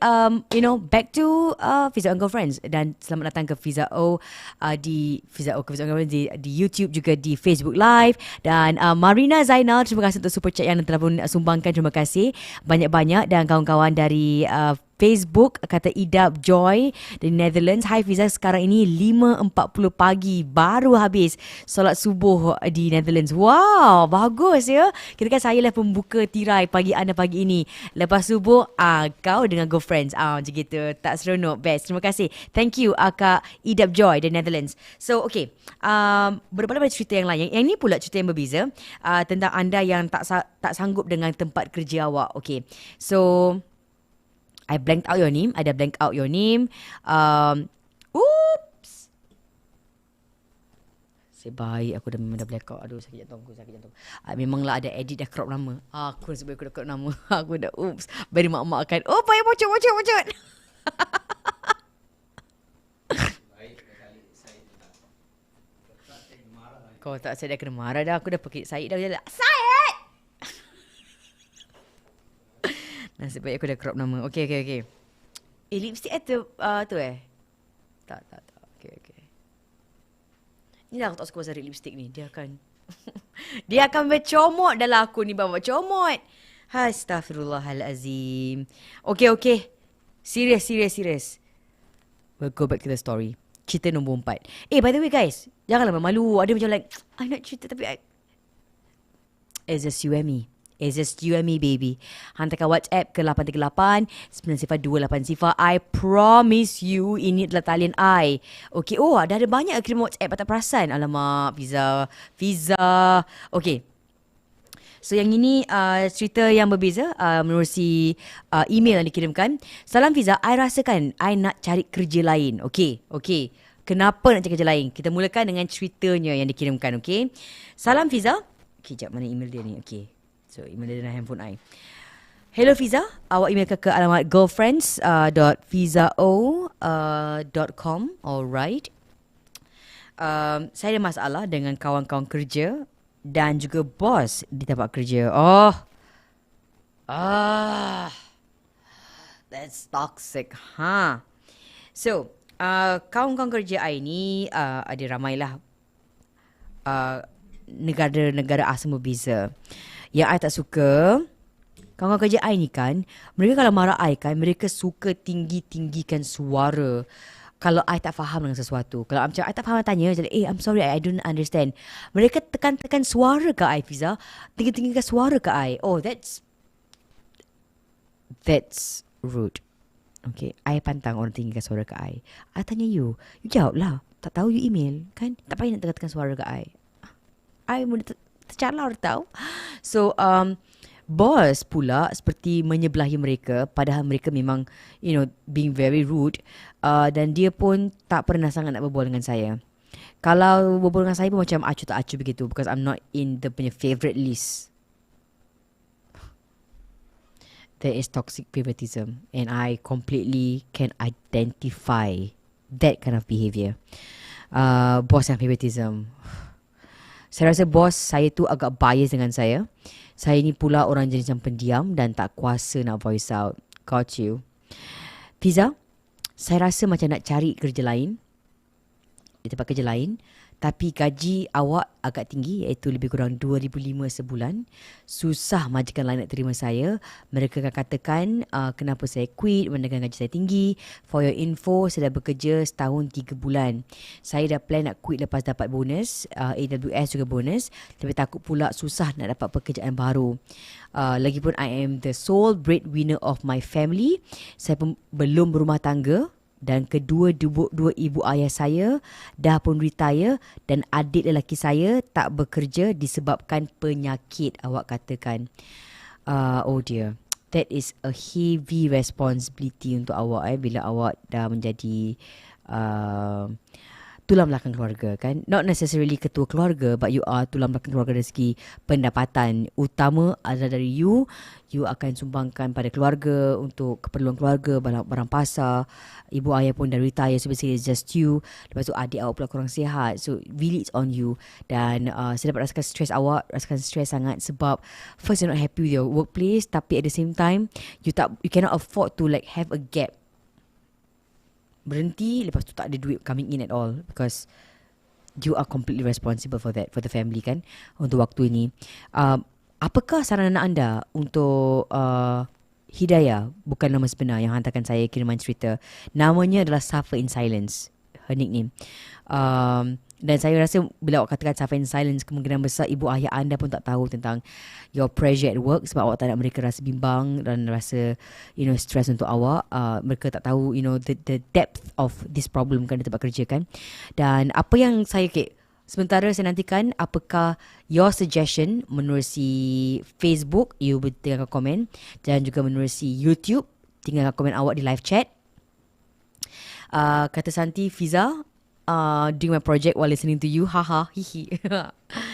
back to Fiza O and Girlfriends, dan selamat datang ke Fiza O di Fiza O and Girlfriends di YouTube, juga di Facebook Live. Dan Marina Zainal, terima kasih untuk super chat yang telah pun sumbangkan. Terima kasih banyak-banyak. Dan kawan-kawan dari Facebook kata Idap Joy dari Netherlands. Hai Fiza, sekarang ini 5.40 pagi baru habis solat subuh di Netherlands. Wow, bagus ya. Kira-kira saya lah pembuka tirai pagi anda pagi ini. Lepas subuh kau dengan girlfriends macam gitu. Tak seronok. Best. Terima kasih. Thank you Kak Idap Joy dari Netherlands. So okay, berbalik pada cerita yang lain. Yang ni pula cerita yang berbeza, tentang anda yang tak sanggup dengan tempat kerja awak. Okay, so I blanked out your name. Ada blank out your name. Oops. Sebaik aku dah black out. Aduh, sakit jantung. Memanglah ada edit dah crop nama. Aku sebab aku dah crop nama. Aku dah oops. Beri mak-mak kan. Oh, payah pocut. Kau tak saya dah kena marah dah. Aku dah pakai Syed dah. Syed! Nasib baik aku dah crop nama. Okay. Lipstick tu tu Tak. Okay. Ni lah aku tak suka pasal red lipstick ni. Dia akan dia akan bercomot dalam aku ni, bawa comot. Astaghfirullahalazim. Okay. Serious. We'll go back to the story. Cerita nombor 4. By the way guys, janganlah malu. Ada macam like, I nak cerita tapi It's just you and me. It's just you and me, baby. Hantarkan WhatsApp ke 838-90280. I promise you, ini adalah talian I. Okay, dah ada banyak kirim WhatsApp. Tak perasan. Alamak, Fiza. Okay. So, yang ini cerita yang berbeza menerusi email yang dikirimkan. Salam Fiza, I rasakan I nak cari kerja lain. Okay. Kenapa nak cari kerja lain? Kita mulakan dengan ceritanya yang dikirimkan, okay? Salam Fiza. Okay, jap, mana email dia ni? Okay. So, email dia dalam handphone I. Hello Fiza, awak email ke alamat girlfriends.fizao.com. Alright. Saya ada masalah dengan kawan-kawan kerja dan juga bos di tempat kerja. Oh, ah, that's toxic, huh? So, kawan-kawan kerja I ni ada ramailah negara-negara asing berbeza. Yang I tak suka, kawan-kawan kerja I ni kan, mereka kalau marah I kan, mereka suka tinggi-tinggikan suara. Kalau I tak faham dengan sesuatu, kalau macam I tak faham, I tanya macam, I'm sorry, I don't understand. Mereka tekan-tekan suara ke I, Fiza. Tinggi-tinggikan suara ke I. Oh, that's rude. Okay, I pantang orang tinggikan suara ke I. I tanya you jawab lah. Tak tahu you email kan, tak payah nak tekan-tekan suara ke I mula tercalar tau. So bos pula seperti menyebelahi mereka, padahal mereka memang being very rude, dan dia pun tak pernah sangat nak berbual dengan saya. Kalau berbual dengan saya pun macam acuh tak acuh begitu, because I'm not in the punya favourite list. There is toxic favoritism, and I completely can identify that kind of behaviour. Boss yang favoritism. Saya rasa bos saya tu agak bias dengan saya. Saya ni pula orang jenis yang pendiam dan tak kuasa nak voice out. Got you. Fiza, saya rasa macam nak cari kerja lain, di tempat kerja lain, tapi gaji awak agak tinggi, iaitu lebih kurang 2,500 sebulan. Susah majikan lain nak terima saya. Mereka akan katakan kenapa saya quit mendengan gaji saya tinggi. For your info, saya dah bekerja setahun 3 bulan. Saya dah plan nak quit lepas dapat bonus, AWS juga bonus, tapi takut pula susah nak dapat pekerjaan baru. Lagipun I am the sole breadwinner of my family. Saya pun belum berumah tangga. Dan kedua dua ibu ayah saya dah pun retire, dan adik lelaki saya tak bekerja disebabkan penyakit, awak katakan. Oh dear, that is a heavy responsibility untuk awak bila awak dah menjadi tulang belakang keluarga kan. Not necessarily ketua keluarga, but you are tulang belakang keluarga dari segi pendapatan. Utama adalah dari you akan sumbangkan pada keluarga untuk keperluan keluarga, barang pasar. Ibu ayah pun dah retire, so basically it's just you. Lepas tu adik awak pula kurang sihat, so really it's on you. Dan saya dapat rasakan stres sangat sebab first you're not happy with your workplace, tapi at the same time you cannot afford to like have a gap, berhenti lepas tu tak ada duit coming in at all, because you are completely responsible for that, for the family kan, untuk waktu ini. Apakah saranan anda untuk Hidayah, bukan nama sebenar, yang hantarkan saya kiriman cerita? Namanya adalah Suffer in Silence, her nickname. Dan saya rasa bila awak katakan suffer in silence, kemungkinan besar ibu ayah anda pun tak tahu tentang your pressure at work, sebab awak tak nak mereka rasa bimbang dan rasa stress untuk awak. Mereka tak tahu the depth of this problem kan di tempat kerja kan. Dan apa yang saya sementara saya nantikan apakah your suggestion menerusi Facebook, you boleh tinggalkan komen, dan juga menerusi YouTube, tinggalkan komen awak di live chat. Kata Santi, Fiza, doing my project while listening to you. Haha, hihi.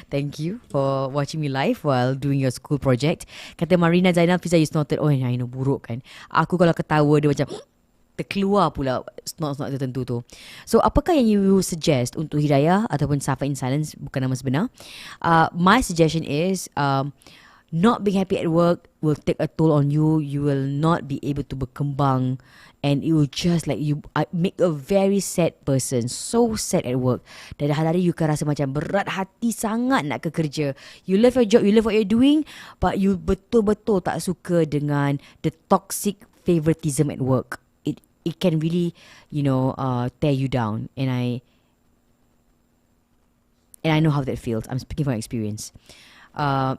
Thank you for watching me live while doing your school project. Kata Marina Zainal, Fiza, you snorted. Oh, I know, buruk kan. Aku kalau ketawa dia macam terkeluar pula snort-snort tertentu tu. So, apakah yang you suggest untuk Hidayah ataupun Suffer in Silence, bukan nama sebenar? My suggestion is not being happy at work will take a toll on you. You will not be able to berkembang, and it will just like you make a very sad person, so sad at work. Dan hari-hari you akan rasa macam berat hati sangat nak ke kerja. You love your job, you love what you're doing, but you betul-betul tak suka dengan the toxic favoritism at work. It can really tear you down, and I know how that feels. I'm speaking from experience.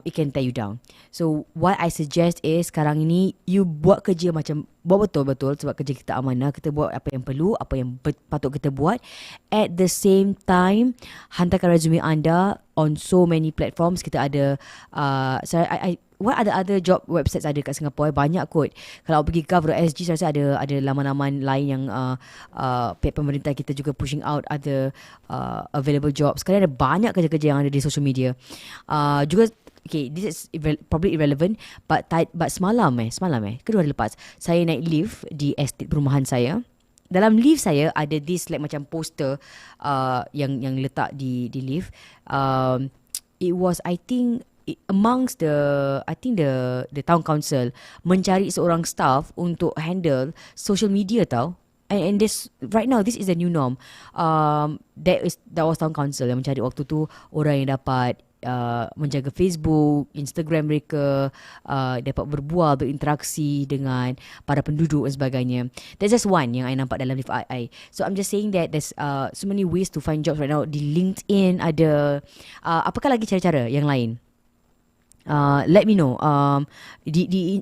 It can tear you down. So what I suggest is sekarang ini you buat kerja macam buat betul-betul, sebab kerja kita amanah. Kita buat apa yang perlu, apa yang patut kita buat. At the same time, hantarkan resume anda on so many platforms. Kita ada what other job websites ada kat Singapore? Banyak kot. Kalau pergi gov.sg, saya rasa ada laman-laman lain yang pihak pemerintah kita juga pushing out ada available jobs. Sekarang ada banyak kerja-kerja yang ada di social media. Juga okay, this is probably irrelevant, but semalam kedua hari lepas saya naik lift di estate perumahan saya. dalam lift saya ada this like macam poster yang letak di lift. It was I think amongst the town council mencari seorang staff untuk handle social media tau. And this right now this is the new norm. That was town council yang mencari waktu tu orang yang dapat menjaga Facebook, Instagram mereka, dapat berbual, berinteraksi dengan para penduduk dan sebagainya. That's just one yang I nampak dalam lift I. So I'm just saying that there's so many ways to find jobs right now. Di LinkedIn ada. Apakah lagi cara-cara yang lain? Let me know.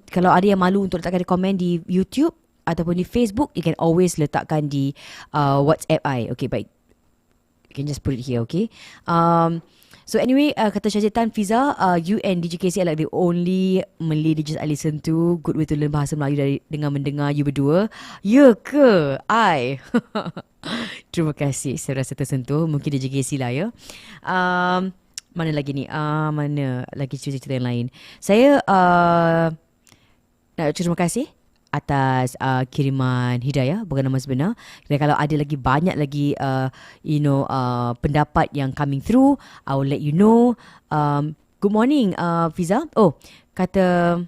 Kalau ada yang malu untuk letakkan di komen di YouTube ataupun di Facebook, you can always letakkan di WhatsApp I. Okay, baik. You can just put it here, okay? So anyway, kata Syajitan, Fiza, you and DJ Casey are like the only Malay DJs I listen to. Good way to learn bahasa Melayu dengan mendengar you berdua. Ya ke? Terima kasih. Saya rasa tersentuh. Mungkin DJ Casey lah ya. Mana lagi ni? Mana lagi cerita-cerita yang lain? Saya nak terima kasih atas kiriman hidayah, bukan nama sebenar. Dan kalau ada lagi banyak lagi pendapat yang coming through, I will let you know. Good morning Fiza. Oh, kata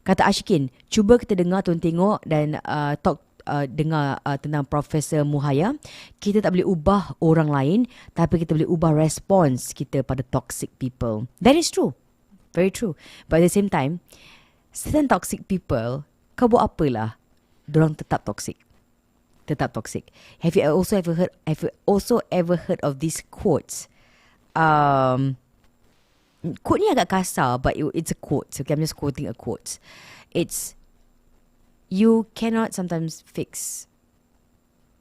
Ashikin, cuba kita dengar, tengok dan dengar tentang Profesor Muhaya. Kita tak boleh ubah orang lain, tapi kita boleh ubah respons kita pada toxic people. That is true. Very true. But at the same time, certain toxic people, kau buat apalah, diorang tetap toxic. Tetap toxic. Have you also ever heard of these quotes? Quote ni agak kasar, but it's a quote. So I'm just quoting a quote. It's, you cannot sometimes fix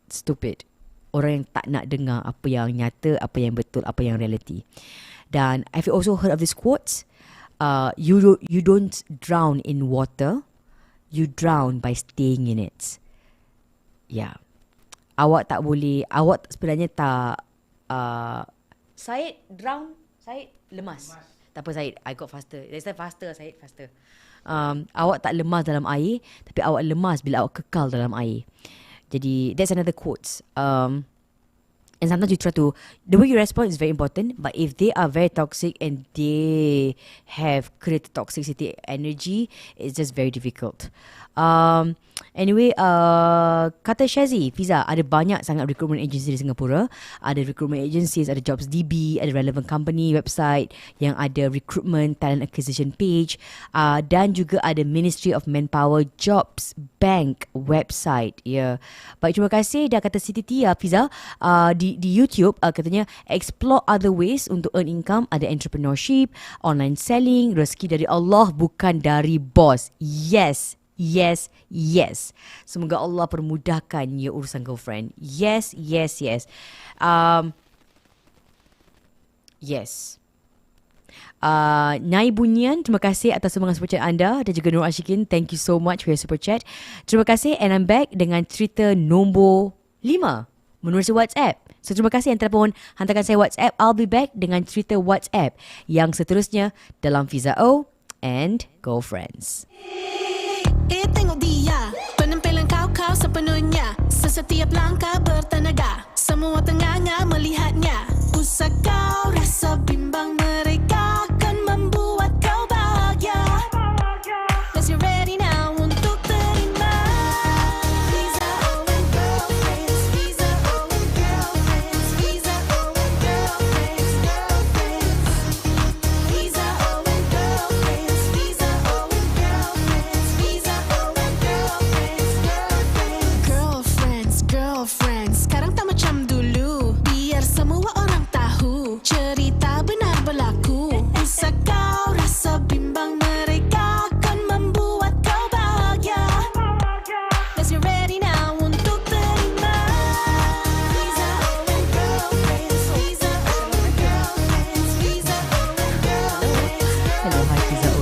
stupid. Orang yang tak nak dengar apa yang nyata, apa yang betul, apa yang reality. Dan have you also heard of these quotes? You don't drown in water, you drown by staying in it. Yeah. Awak sebenarnya tak Syed drown, Syed lemas. Tak apa Syed, I got faster. Next time faster Syed, faster. Awak tak lemas dalam air, tapi awak lemas bila awak kekal dalam air. Jadi that's another quote. And sometimes you try to, the way you respond is very important. But if they are very toxic and they have created toxicity energy, it's just very difficult. Anyway, kata Shazi, Fiza, ada banyak sangat recruitment agency di Singapura. Ada recruitment agencies, ada Jobs DB, ada relevant company website yang ada recruitment talent acquisition page, dan juga ada Ministry of Manpower Jobs Bank website. Ya, baik, terima kasih. Dah kata Siti Tia, Fiza, di YouTube katanya explore other ways untuk earn income. Ada entrepreneurship, online selling, rezeki dari Allah bukan dari bos. Yes. Semoga Allah permudahkan ya urusan girlfriend. Yes. Yes. Nyai Bunyian, terima kasih atas sumbangan super chat anda. Dan juga Nur Ashikin, thank you so much for your super chat. Terima kasih. And I'm back dengan cerita nombor 5 menerusi WhatsApp. So terima kasih yang telah pun hantarkan saya WhatsApp. I'll be back dengan cerita WhatsApp yang seterusnya dalam Fiza O and Girlfriends. Tengok dia, penampilan kau sepenuhnya. Setiap langkah bertenaga, semua tenganga melihatnya. Usah kau rasa bimbang, mereka akan membuat kau bahagia. Cause you're ready now untuk terima. Fiza O and Girlfriends, Fiza O and Girlfriends, Fiza O and Girlfriends, Fiza O and Girlfriends, Fiza O and Girlfriends, Fiza O and Girlfriends, Girlfriends, sekarang tak macam dulu. Biar semua orang tahu cerita benar berlaku. Usah kau rasa bimbang, mereka akan membuat kau bahagia. Cause you're ready now untuk terima. Fiza O and Girlfriends, Fiza O and Girlfriends, Fiza O and Girlfriends. Hello, hi Fiza O.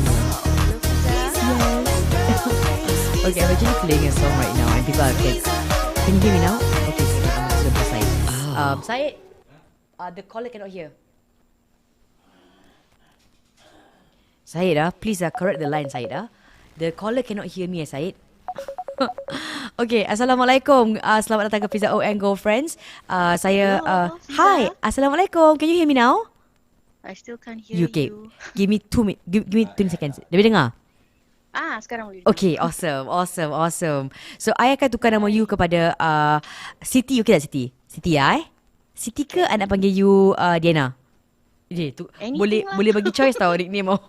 Okay, I'm actually playing a song right now and people are like, can you hear me now? Okay, I'm super Syed. Syed, the caller cannot hear. Syed, please correct the line, Syed. The caller cannot hear me, Syed. Okay, Assalamualaikum. Selamat datang ke Fiza O and Girlfriends. Saya Hello, Hi, Fiza. Assalamualaikum. Can you hear me now? I still can't hear You okay? you. Give me 2 minutes. Give me 20 seconds. Dia boleh dengar? Sekarang boleh dengar. Okay, awesome. So, I akan tukar nama you kepada Siti. Okay tak Siti? Siti ya Siti ke I Can. nak panggil you Diana? Boleh Anything lah. boleh bagi choice tau nickname mau.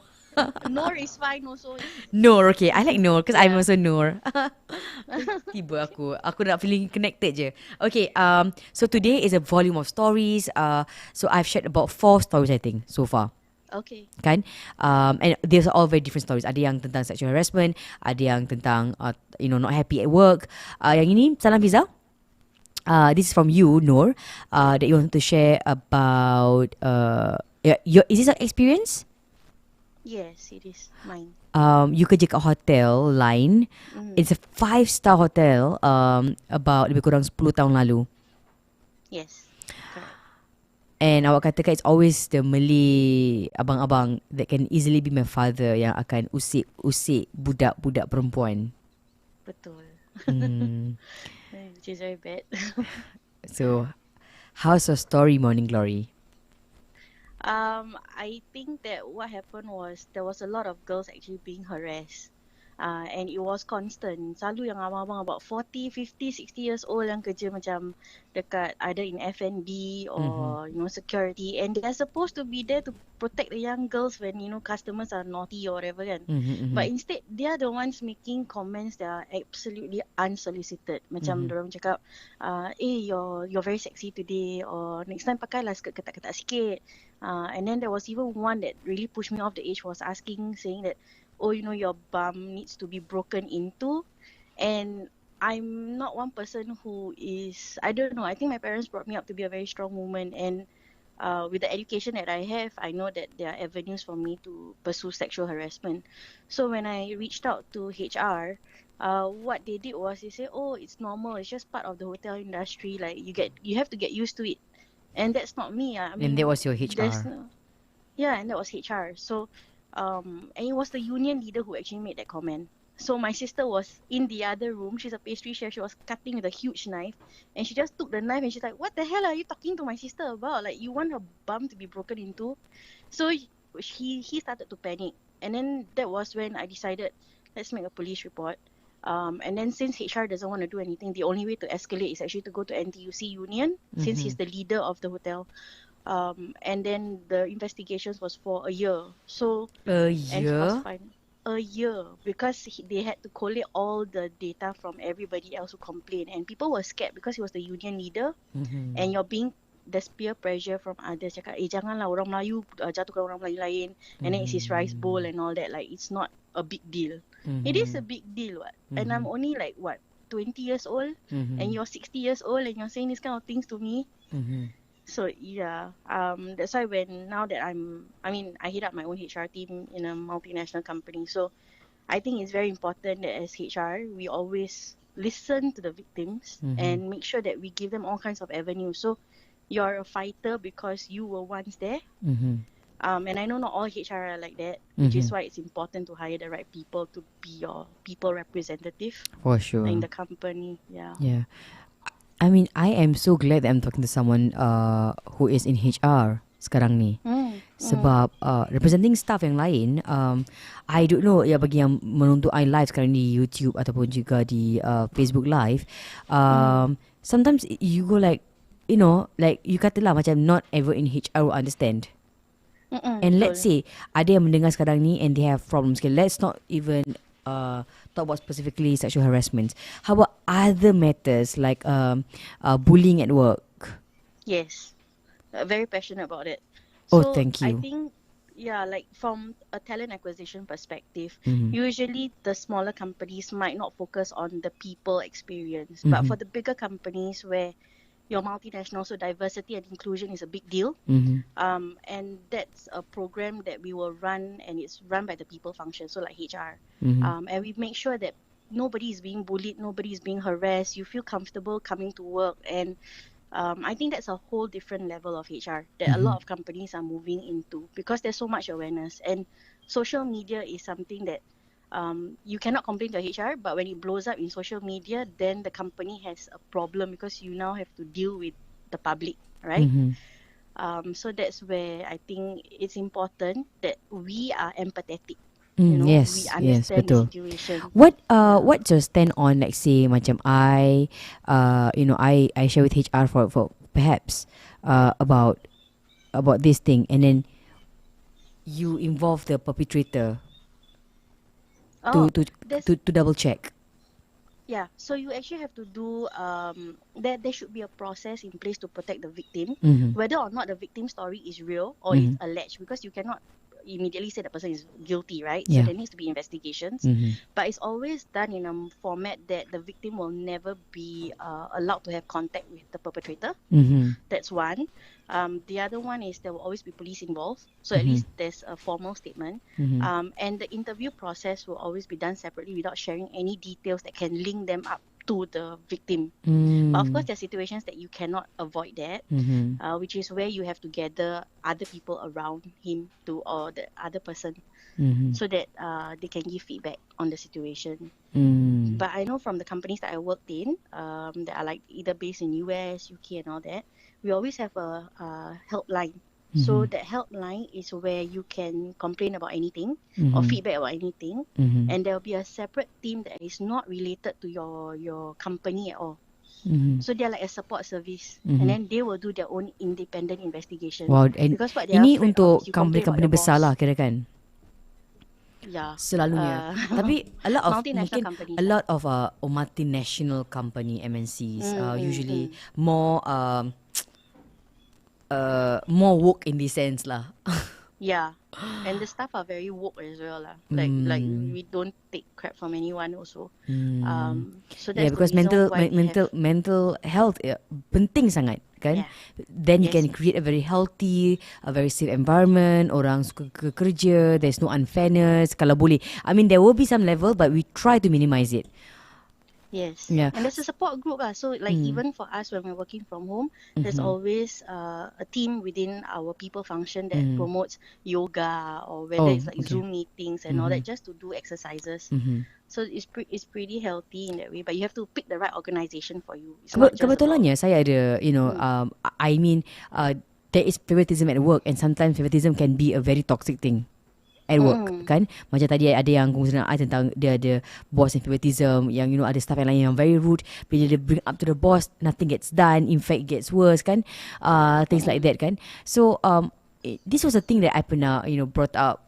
Nor is fine also. Noor, okay. I like Noor because I'm Yeah. also Noor. Tiba aku nak feeling connected je. Okay, so today is a volume of stories. So I've shared about 4 stories I think so far. Okay. Kan? And these are all very different stories. Ada yang tentang sexual harassment, ada yang tentang not happy at work. Yang ini salam Fiza. This is from you, Noor, that you want to share about is this an experience? Yes, it is mine. You kerja kat hotel line. It's a 5-star hotel about lebih kurang 10 tahun lalu. Yes. Correct. And awak katakan it's always the Malay abang-abang that can easily be my father yang akan usik budak-budak perempuan. Betul. Hmm. Which is very bad. So, how's your story, Morning Glory? I think that what happened was there was a lot of girls actually being harassed. And it was constant. Selalu yang abang-abang about 40, 50, 60 years old yang kerja macam dekat either in F&B or security, and they're supposed to be there to protect the young girls when customers are naughty or whatever kan. But instead they are the ones making comments that are absolutely unsolicited. Macam dorang cakap, you're very sexy today, or next time pakailah skirt ketat-ketat sikit. And then there was even one that really pushed me off the edge, was saying that, your bum needs to be broken into. And I'm not one person who is, I don't know, I think my parents brought me up to be a very strong woman, and with the education that I have, I know that there are avenues for me to pursue sexual harassment. So when I reached out to HR, what they did was they said, it's normal, it's just part of the hotel industry, like you have to get used to it. And that's not me. I mean, And that was your HR. And that was HR. So and it was the union leader who actually made that comment. So my sister was in the other room. She's a pastry chef. She was cutting with a huge knife, and she just took the knife and she's like, "What the hell are you talking to my sister about? Like, you want her bum to be broken into?" So he started to panic, and then that was when I decided, let's make a police report. And then since HR doesn't want to do anything, the only way to escalate is actually to go to NTUC union, since he's the leader of the hotel. And then the investigations was for a year. So A and he was year? fined a year because they had to collate all the data from everybody else who complained, and people were scared because he was the union leader, and there's peer pressure from others. Cakap, janganlah orang Melayu jatuhkan orang Melayu lain, and then it's his rice bowl and all that. Like, it's not a big deal. It is a big deal, what? And I'm only like 20 years old, and you're 60 years old, and you're saying these kind of things to me. So yeah, that's why now that I head up my own HR team in a multinational company. So I think it's very important that as HR, we always listen to the victims and make sure that we give them all kinds of avenues. So you're a fighter because you were once there. And I know not all HR are like that, which is why it's important to hire the right people to be your people representative For sure. in the company. Yeah. Yeah. I mean, I am so glad that I'm talking to someone who is in HR sekarang ni. Sebab representing staff yang lain, I don't know, ya bagi yang menonton I live sekarang di YouTube ataupun juga di Facebook live, sometimes you go like, like you katalah macam not everyone in HR will understand. And let's say ada yang mendengar sekarang ni and they have problems. Okay, let's not even talk about specifically sexual harassment. How about other matters like bullying at work? Yes. Very passionate about it. Oh, So thank I you. think, like from a talent acquisition perspective, usually the smaller companies might not focus on the people experience. But for the bigger companies where you're multinational, so diversity and inclusion is a big deal. And that's a program that we will run, and it's run by the people function, so like HR. And we make sure that nobody is being bullied, nobody is being harassed. You feel comfortable coming to work, and I think that's a whole different level of HR that a lot of companies are moving into because there's so much awareness, and social media is something that you cannot complain to HR, but when it blows up in social media, then the company has a problem because you now have to deal with the public, right? So that's where I think it's important that we are empathetic. We Yes, understand the betul. situation. What's your stand on, like, say macam I share with HR for perhaps about this thing, and then you involve the perpetrator Oh, to there's to double check. yeah. So you actually have to do there should be a process in place to protect the victim, whether or not the victim story is real or it's alleged, because you cannot immediately say the person is guilty, right? So Yeah. there needs to be investigations, but it's always done in a format that the victim will never be allowed to have contact with the perpetrator. That's one. The other one is there will always be police involved, so at least there's a formal statement. And the interview process will always be done separately without sharing any details that can link them up to the victim. But of course, there are situations that you cannot avoid that, which is where you have to gather other people around him or the other person, so that they can give feedback on the situation. But I know from the companies that I worked in, that are like either based in US, UK, and all that, we always have a helpline. So that helpline is where you can complain about anything or feedback about anything, and there will be a separate team that is not related to your company at all. So they're like a support service, and then they will do their own independent investigation. Wow, and Because what they are ini afraid of untuk is you complain about company-company the besar lah boss. kira kan. Yeah. Selalunya. Tapi a lot of Multinational mungkin companies a lot of multinational company MNCs usually more more woke in this sense lah. Yeah, and the staff are very woke as well lah. Like we don't take crap from anyone also. So Yeah, that's the because reason why we have. mental health penting sangat kan. Yeah. Then you Yes, can yes. create a very healthy, a very safe environment. Orang suka kerja. There's no unfairness. Kalau boleh, I mean there will be some level, but we try to minimize it. Yes. Yeah. And there's a support group lah. So like even for us when we're working from home, there's always a team within our people function that promotes yoga, or whether it's like Okay. Zoom meetings and all that, just to do exercises. So it's pretty healthy in that way. But you have to pick the right organization for you. It's not just about. Kebetulannya saya ada, I mean, there is favoritism at work, and sometimes favoritism can be a very toxic thing at work kan. Macam tadi ada yang kongsikan I tentang dia ada boss and favoritism, yang ada staff yang lain yang very rude. Bila dia bring up to the boss, nothing gets done, in fact gets worse kan. Things like that kan. So this was a thing that I pernah brought up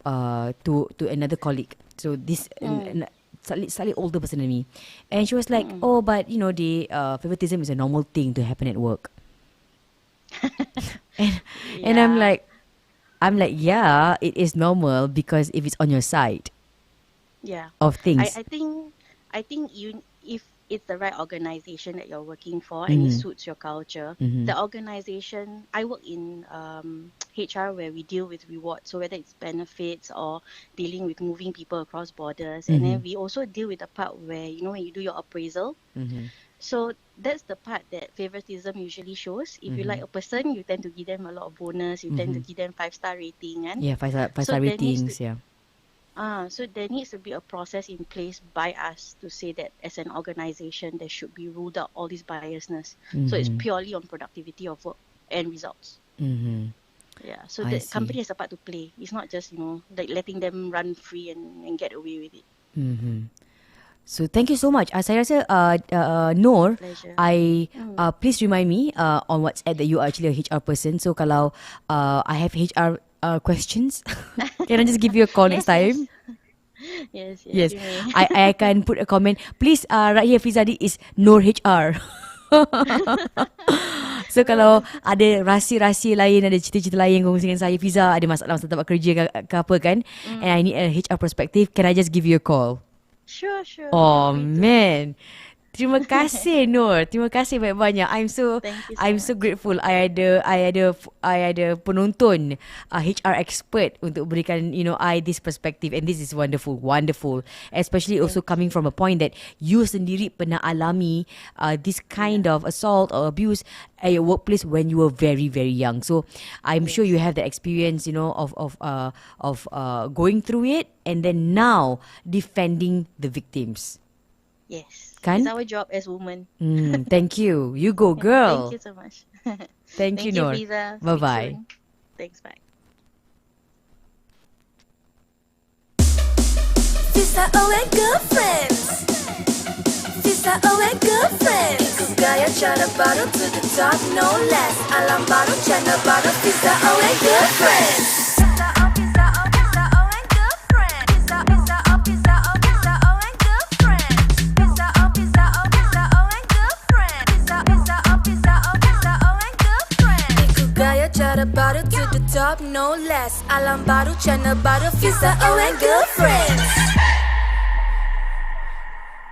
to another colleague. So this slightly older person than me, and she was like, oh, but the favoritism is a normal thing to happen at work. And I'm like, yeah, it is normal, because if it's on your side Yeah. of things. I think if it's the right organization that you're working for and it suits your culture, the organization. I work in HR where we deal with rewards, so whether it's benefits or dealing with moving people across borders, and then we also deal with the part where when you do your appraisal. So that's the part that favoritism usually shows. If you like a person, you tend to give them a lot of bonus. You tend to give them 5-star rating, and Yeah, five So star there needs ratings. to- Yeah. so there needs to be a process in place by us to say that as an organization, there should be ruled out all this biasness. So it's purely on productivity of work and results. Yeah. So I the see. company has a part to play. It's not just like letting them run free and get away with it. So thank you so much. Saya rasa Noor, Pleasure. please remind me on WhatsApp that you are actually a HR person. So kalau I have HR questions, can I just give you a call next time? Yes. Yes, you may. I can put a comment. Please, right here, Fiza, this is Noor HR. So kalau ada rahsia-rahsia lain, ada cerita-cerita lain kongsi dengan saya, Fiza, ada masalah masa tempat kerja ke apa kan, and I need a HR perspective, can I just give you a call? Sure. Oh Feel free to. man, Terima kasih Nur. Terima kasih banyak-banyak. Thank you so I'm so much. grateful. I ada penonton HR expert untuk berikan I this perspective, and this is wonderful. Especially also Thank coming you. from a point that you sendiri pernah alami this kind Yeah. of assault or abuse at your workplace when you were very very young. So I'm sure Yes. you have the experience, of going through it and then now defending the victims. Yes. It's Kan? our job as women. Thank you. You go, Yeah. Thank girl. you so much. Thank you, Thank you, Noor. Fiza. Bye Speak bye. soon. Thanks. Bye. Fiza O and girlfriends. Fiza O and girlfriends. Ikut gaya cara baru to the top, no less. Alam baru, channel baru. Fiza O and girlfriends. Fiza O, Fiza O, Fiza O and girlfriends. Fiza O, Fiza O, Fiza O, Fiza O and girlfriends. Fiza O, Fiza O, Fiza O and girlfriends. Fiza O, Fiza O, Fiza O, Fiza O and girlfriends. Ikut gaya cara baru to the top, no less. Alam baru, channel baru. Fiza O and girlfriends.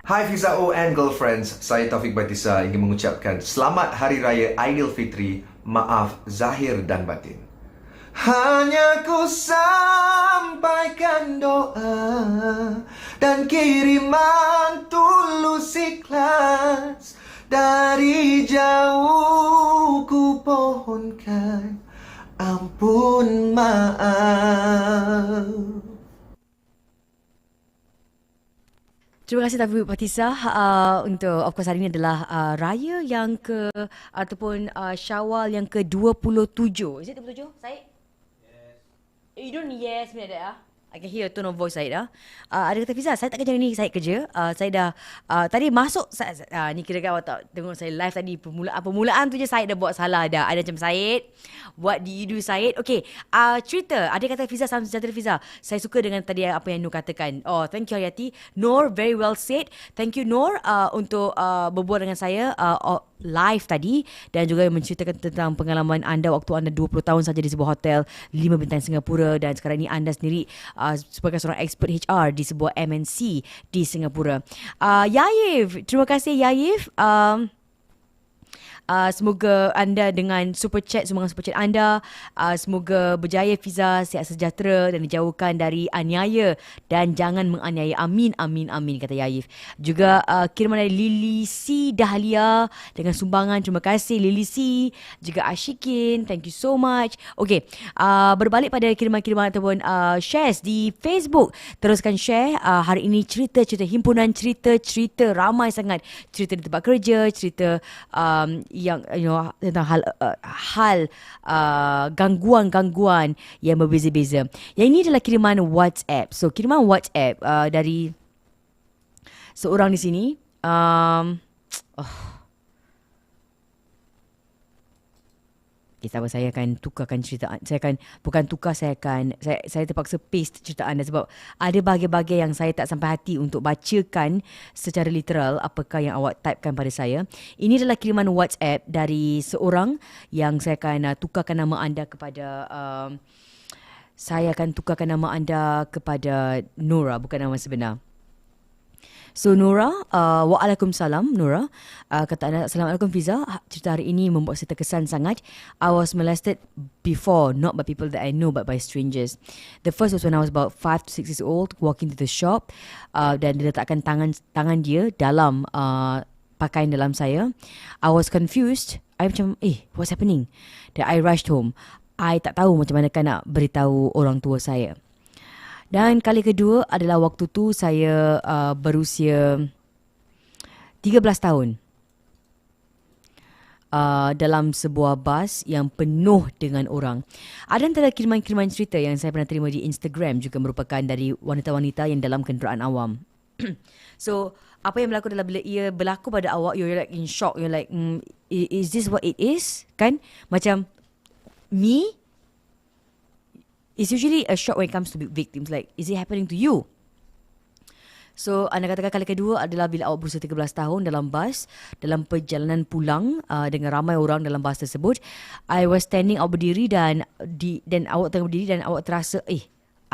Hai Fiza O and girlfriends, saya Taufik Batisa ingin mengucapkan Selamat Hari Raya Aidilfitri, maaf zahir dan batin. Hanya ku sampaikan doa dan kiriman tulus ikhlas. Dari jauh ku pohonkan ampun maaf. Terima kasih Taufik Batisa untuk, of course, hari ini adalah raya yang ataupun Syawal yang ke-27. Is it 27, Syed? Yes. You don't yes me like that, I can hear a tone of voice Syed. Ada kata Fiza, saya tak kerja hari ni, saya kerja. Saya dah tadi masuk, ni kira kan awak tak tengok saya live tadi, permulaan tu je Syed dah buat salah dah. Ada macam Syed, what did you do Syed? Okay, cerita, ada kata Fiza, salam sejahtera Fiza. Saya suka dengan tadi apa yang Nur katakan. Oh, thank you Hayati. Nur, very well said. Thank you Nur untuk berbual dengan saya live tadi dan juga menceritakan tentang pengalaman anda waktu anda 20 tahun saja di sebuah hotel 5 bintang Singapura dan sekarang ini anda sendiri sebagai seorang expert HR di sebuah MNC di Singapura. Yaif, terima kasih Yaif. Semoga anda dengan super chat, sumbangan super chat anda, semoga berjaya Fiza, sihat sejahtera dan dijauhkan dari aniaya dan jangan menganiaya. Amin, amin, amin, kata Yaif. Juga kiriman dari Lily C Dahlia dengan sumbangan. Terima kasih Lily C. Juga Ashikin, thank you so much. Okay, berbalik pada kiriman-kiriman ataupun shares di Facebook. Teruskan share. Hari ini cerita-cerita, himpunan cerita-cerita ramai sangat. Cerita di tempat kerja, cerita yang tentang hal gangguan-gangguan yang berbeza-beza. Yang ini adalah kiriman WhatsApp. So kiriman WhatsApp dari seorang di sini. Saya akan tukarkan cerita. Saya terpaksa paste cerita anda sebab ada bahagian-bahagian yang saya tak sampai hati untuk bacakan secara literal apakah yang awak typekan pada saya. Ini adalah kiriman WhatsApp dari seorang yang saya akan tukarkan nama anda kepada Nora, bukan nama sebenar. So Nora, waalaikumsalam Nora, kata anda, Assalamualaikum Fiza, cerita hari ini membuat saya terkesan sangat. I was molested before, not by people that I know but by strangers. The first was when I was about 5 to 6 years old, walking to the shop, dan dia letakkan tangan dia dalam pakaian dalam saya. I was confused. I macam, what's happening? Then I rushed home. I tak tahu macam mana kan nak beritahu orang tua saya. Dan kali kedua adalah waktu tu saya berusia 13 tahun. Dalam sebuah bas yang penuh dengan orang. Ada antara kiriman-kiriman cerita yang saya pernah terima di Instagram juga merupakan dari wanita-wanita yang dalam kenderaan awam. So, apa yang berlaku adalah bila ia berlaku pada awak, you're like in shock. You're like, is this what it is? Kan? Macam, me? It's usually a shock when it comes to victims. Like, is it happening to you? So, anda katakan kali kedua adalah bila awak berusia 13 tahun dalam bas, dalam perjalanan pulang dengan ramai orang dalam bas tersebut. I was standing, awak berdiri dan awak tengah berdiri dan awak terasa,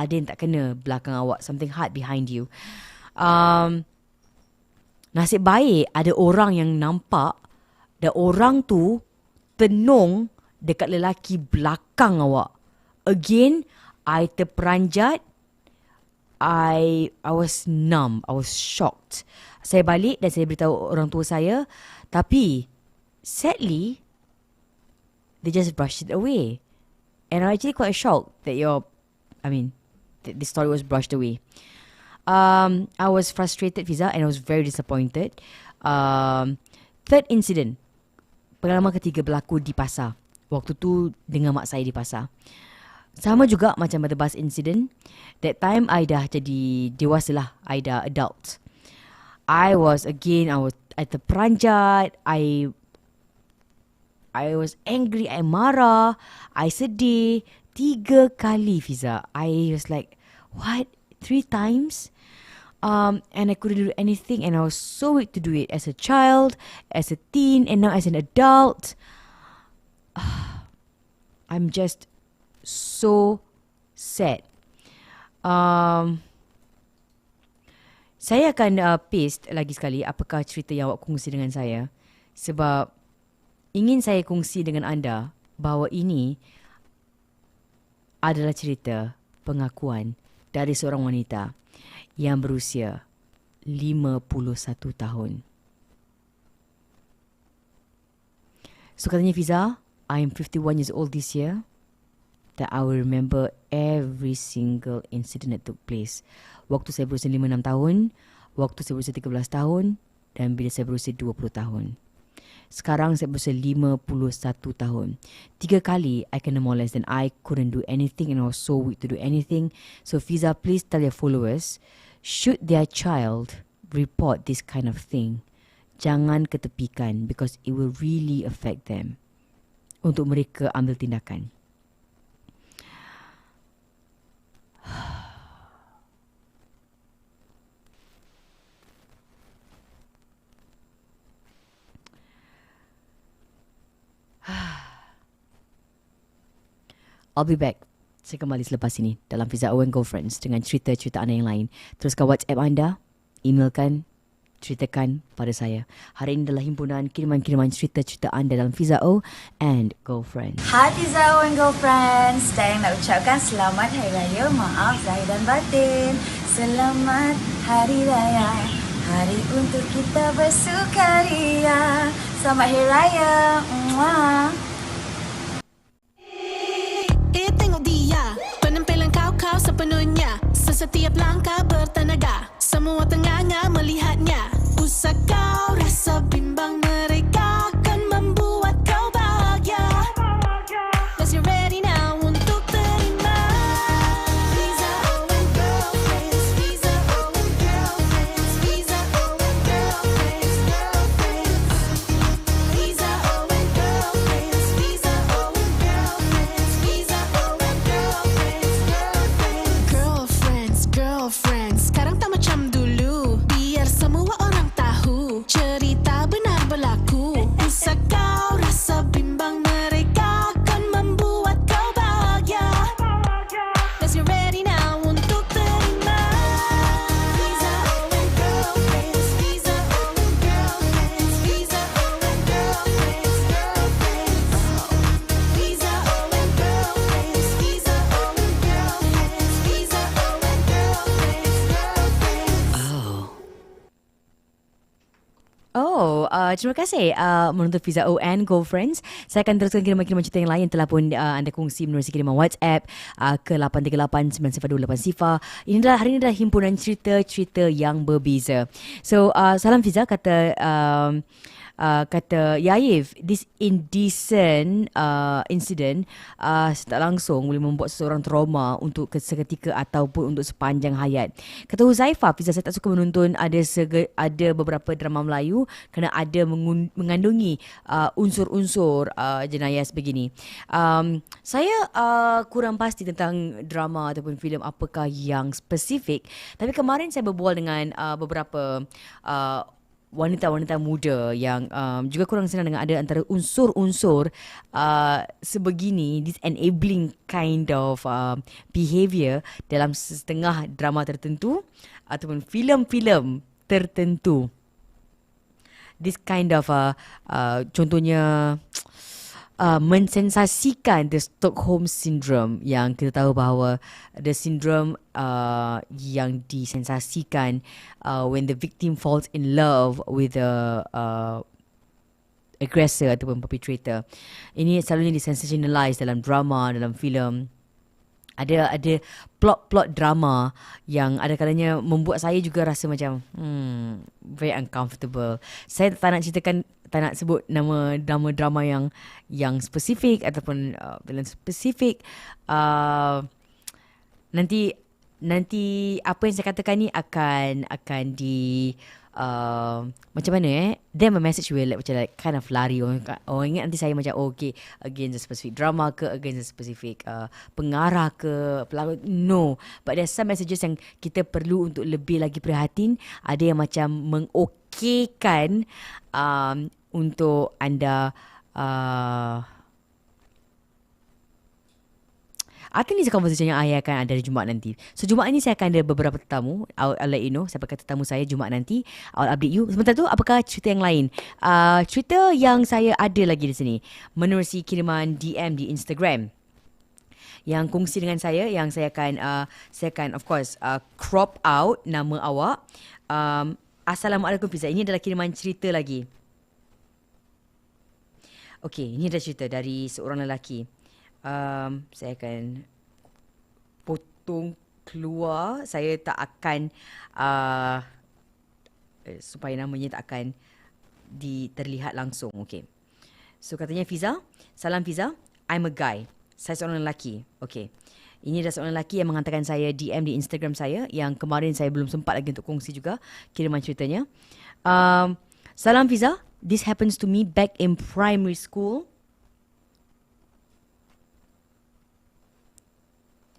ada yang tak kena belakang awak. Something hard behind you. Nasib baik ada orang yang nampak dan orang tu tenung dekat lelaki belakang awak. Again, I terperanjat. I was numb. I was shocked. Saya balik dan saya beritahu orang tua saya. Tapi, sadly, they just brushed it away. And I'm actually quite shocked that this story was brushed away. I was frustrated, Fiza, and I was very disappointed. Third incident, pengalaman ketiga berlaku di pasar. Waktu tu dengan mak saya di pasar. Sama juga macam pada bus incident. That time I dah jadi dewasa lah. I dah adult. I terperanjat. I was angry. I marah. I sedih. 3 kali, Fiza. I was like, what? 3 times? And I couldn't do anything. And I was so weak to do it. As a child, as a teen, and now as an adult. I'm just so sad. Saya akan paste lagi sekali apakah cerita yang awak kongsi dengan saya. Sebab ingin saya kongsi dengan anda bahawa ini adalah cerita pengakuan dari seorang wanita yang berusia 51 tahun. So katanya, Fiza, I am 51 years old this year. That I will remember every single incident that took place. Waktu saya berusia 5-6 tahun, waktu saya berusia 13 tahun, dan bila saya berusia 20 tahun. Sekarang saya berusia 51 tahun. 3 kali I kena molest and I couldn't do anything and I was so weak to do anything. So Fiza, please tell your followers, should their child report this kind of thing, jangan ketepikan because it will really affect them. Untuk mereka ambil tindakan. I'll be back. Saya kembali selepas ini dalam Fiza O and Girlfriends dengan cerita-cerita anda yang lain. Teruskan WhatsApp anda, emailkan, ceritakan pada saya. Hari ini adalah himpunan kiriman-kiriman cerita-cerita anda dalam Fiza O and Girlfriends. Hai Fiza O and Girlfriends, saya nak ucapkan selamat Hari Raya, maaf zahir dan batin. Selamat Hari Raya, hari untuk kita bersukaria. Selamat Hari Raya. Mwah. Tengok dia, penampilan kau sepenuhnya. Setiap langkah bertenaga, semua tenganga melihatnya. Usah kau rasa bimbang, mereka akan membuat kau bahagia. Cause you're ready now untuk terima. Fiza O and Girlfriends, Fiza O and Girlfriends, Fiza O and Girlfriends, Girlfriends. Fiza O and Girlfriends, Fiza O and Girlfriends, Fiza O and Girlfriends, Girlfriends. Girlfriends, sekarang tak macam dulu. Biar semua orang tahu cerita benar berlaku. Usah kau rasa bimbang, mereka akan membuat kau bahagia. Cause you're ready now untuk terima. Fiza O and Girlfriends, Fiza O and Girlfriends, Fiza O and Girlfriends, Girlfriends. Fiza O and Girlfriends, Fiza O and Girlfriends, Fiza O and Girlfriends, Girlfriends. Terima kasih menonton Fiza O and Girlfriends. Saya akan teruskan kiriman-kiriman cerita yang lain yang telah pun anda kongsi melalui kiriman WhatsApp ke 838-902-8 hari ini adalah himpunan cerita-cerita yang berbeza. So, salam Fiza, kata Yaif, this indecent incident tak langsung boleh membuat seseorang trauma untuk seketika ataupun untuk sepanjang hayat. Kata Huzaifah, Fiza, saya tak suka menonton ada beberapa drama Melayu kerana ada mengandungi unsur-unsur jenayah sebegini. Saya kurang pasti tentang drama ataupun filem apakah yang spesifik, tapi kemarin saya berbual dengan beberapa wanita-wanita muda yang juga kurang senang dengan ada antara unsur-unsur sebegini, this enabling kind of behaviour dalam setengah drama tertentu ataupun filem-filem tertentu. this kind of contohnya mensensasikan the Stockholm Syndrome, yang kita tahu bahawa the syndrome yang disensasikan when the victim falls in love with the aggressor ataupun perpetrator. Ini selalunya disensationalize dalam drama, dalam filem. Ada plot drama yang ada kalanya membuat saya juga rasa macam very uncomfortable. Saya tak nak ceritakan, tak nak sebut nama drama yang spesifik ataupun filem spesifik. Nanti apa yang saya katakan ni akan di macam mana then my message will macam kind of lari. Orang ingat nanti saya macam okay, against a specific drama ke, against a specific pengarah ke, pelakon. No, but there's some messages yang kita perlu untuk lebih lagi prihatin. Ada yang macam mengokeykan untuk anda I think this conversation yang I akan ada di Jumaat nanti. So Jumaat ni saya akan ada beberapa tetamu. I'll let you know siapa tetamu saya Jumaat nanti. I'll update you. Sementara tu, apakah cerita yang lain? Cerita yang saya ada lagi di sini menerusi kiriman DM di Instagram yang kongsi dengan saya, yang saya akan of course crop out nama awak. Assalamualaikum Fiza. Ini adalah kiriman cerita lagi. Okay, ini adalah cerita dari seorang lelaki. Saya akan potong keluar. Saya tak akan supaya namanya tak akan terlihat langsung. Okay. So katanya Fiza, salam Fiza, I'm a guy. Saya seorang lelaki. Okay. Ini adalah seorang lelaki yang menghantarkan saya DM di Instagram saya, yang kemarin saya belum sempat lagi untuk kongsi juga kiriman ceritanya. Salam Fiza, this happens to me back in primary school.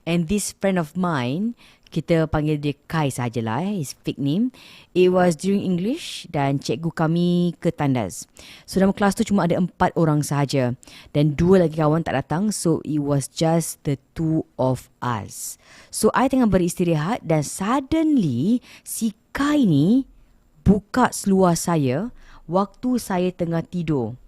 And this friend of mine, kita panggil dia Kai sajalah, his fake name. It was during English dan cikgu kami ke tandas. So dalam kelas tu cuma ada 4 orang sahaja. Dan 2 lagi kawan tak datang, so it was just the 2 of us. So I tengah beristirahat dan suddenly si Kai ni buka seluar saya waktu saya tengah tidur.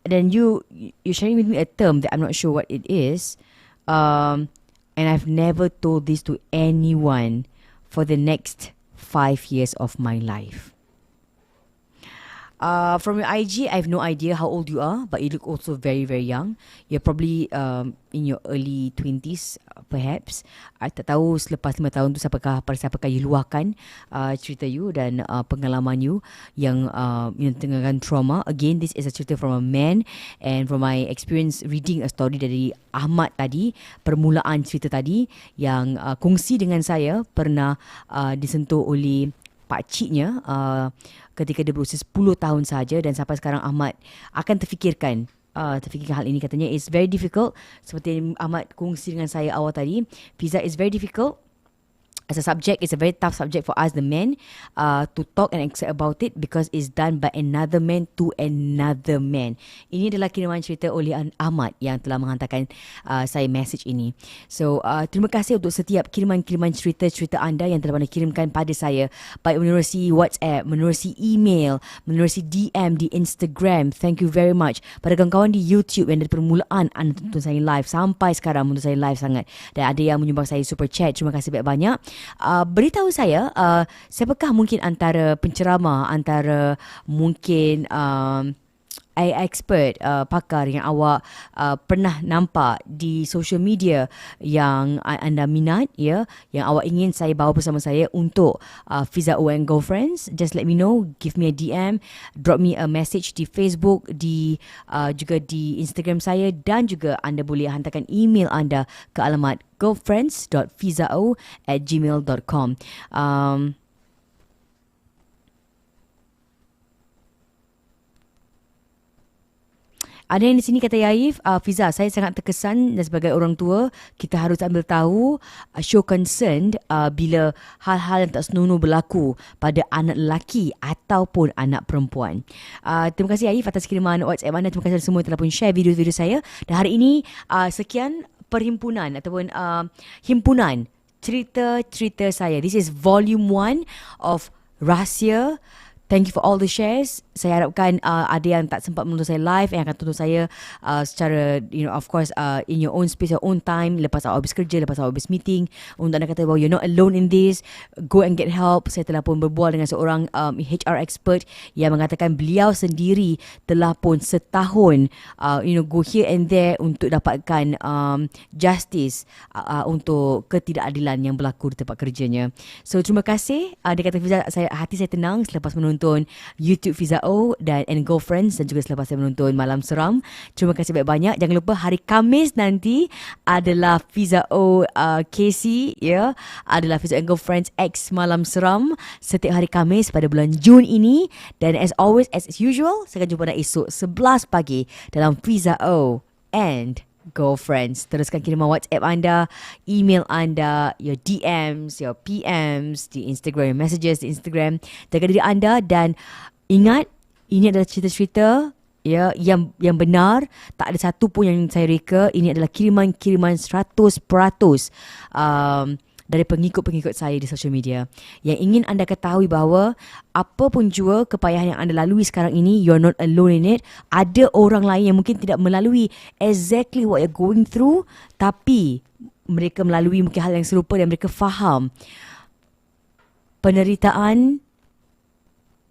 Then you sharing with me a term that I'm not sure what it is, and I've never told this to anyone for the next 5 years of my life. From your IG, I have no idea how old you are, but you look also very, very young. You're probably in your early 20s, perhaps. I tak tahu selepas 5 tahun tu siapakah you luahkan cerita you dan pengalaman you yang tengahkan trauma. Again, this is a cerita from a man, and from my experience reading a story dari Ahmad tadi, permulaan cerita tadi yang kongsi dengan saya pernah disentuh oleh pakciknya ketika dia berusia 10 tahun saja, dan sampai sekarang Ahmad akan terfikirkan hal ini. Katanya it's very difficult, seperti Ahmad kongsi dengan saya awal tadi, Fiza, is very difficult as a subject. It's a very tough subject for us the men to talk and accept about it, because it's done by another man to another man. Ini adalah kiriman cerita oleh Ahmad yang telah menghantarkan saya message ini. So terima kasih untuk setiap kiriman-kiriman cerita-cerita anda yang telah kirimkan pada saya, baik menerusi WhatsApp, menerusi email, menerusi DM di Instagram. Thank you very much. Pada kawan-kawan di YouTube yang dari permulaan anda tonton saya live sampai sekarang menonton saya live sangat, dan ada yang menyumbang saya super chat, terima kasih banyak-banyak. Beritahu saya siapakah mungkin antara penceramah, antara mungkin expert, pakar yang awak pernah nampak di social media yang anda minat, ya, yang awak ingin saya bawa bersama saya untuk Fiza O and Girlfriends. Just let me know, give me a DM, drop me a message di Facebook, juga di Instagram saya, dan juga anda boleh hantarkan email anda ke alamat girlfriends.fizao@gmail.com. Ada yang di sini kata Yaif, Fiza, saya sangat terkesan, dan sebagai orang tua kita harus ambil tahu, show concern bila hal-hal yang tak senonoh berlaku pada anak lelaki ataupun anak perempuan. Terima kasih Yaif atas kiriman WhatsApp anda. Terima kasih semua yang telah pun share video-video saya. Dan hari ini sekian perhimpunan ataupun himpunan cerita-cerita saya. This is volume 1 of Rahsia. Thank you for all the shares. Saya harapkan ada yang tak sempat menonton saya live yang akan tonton saya secara, of course, in your own space, your own time, lepas awak habis kerja, lepas awak habis meeting, untuk anda kata bahawa you're not alone in this, go and get help. Saya telah pun berbual dengan seorang HR expert yang mengatakan beliau sendiri telah pun setahun go here and there untuk dapatkan justice untuk ketidakadilan yang berlaku di tempat kerjanya. So terima kasih. Dia kata Fiza, hati saya tenang selepas menonton YouTube Fiza O and Girlfriends, dan juga selepas saya menonton Malam Seram. Terima kasih banyak-banyak. Jangan lupa hari Khamis nanti adalah Fiza O KC, ya, adalah Fiza and Girlfriends X Malam Seram setiap hari Khamis pada bulan Jun ini. Dan as always, as usual, saya akan jumpa anda esok 11 pagi dalam Fiza O and Girlfriends. Teruskan kiriman WhatsApp anda, email anda, your DMs, your PMs di Instagram, your messages di Instagram. Jaga diri anda dan ingat, ini adalah cerita-cerita yang benar. Tak ada satu pun yang saya reka. Ini adalah kiriman-kiriman 100% dari pengikut-pengikut saya di social media yang ingin anda ketahui bahawa apa pun jua kepayahan yang anda lalui sekarang ini, you're not alone in it. Ada orang lain yang mungkin tidak melalui exactly what you're going through, tapi mereka melalui mungkin hal yang serupa dan mereka faham penderitaan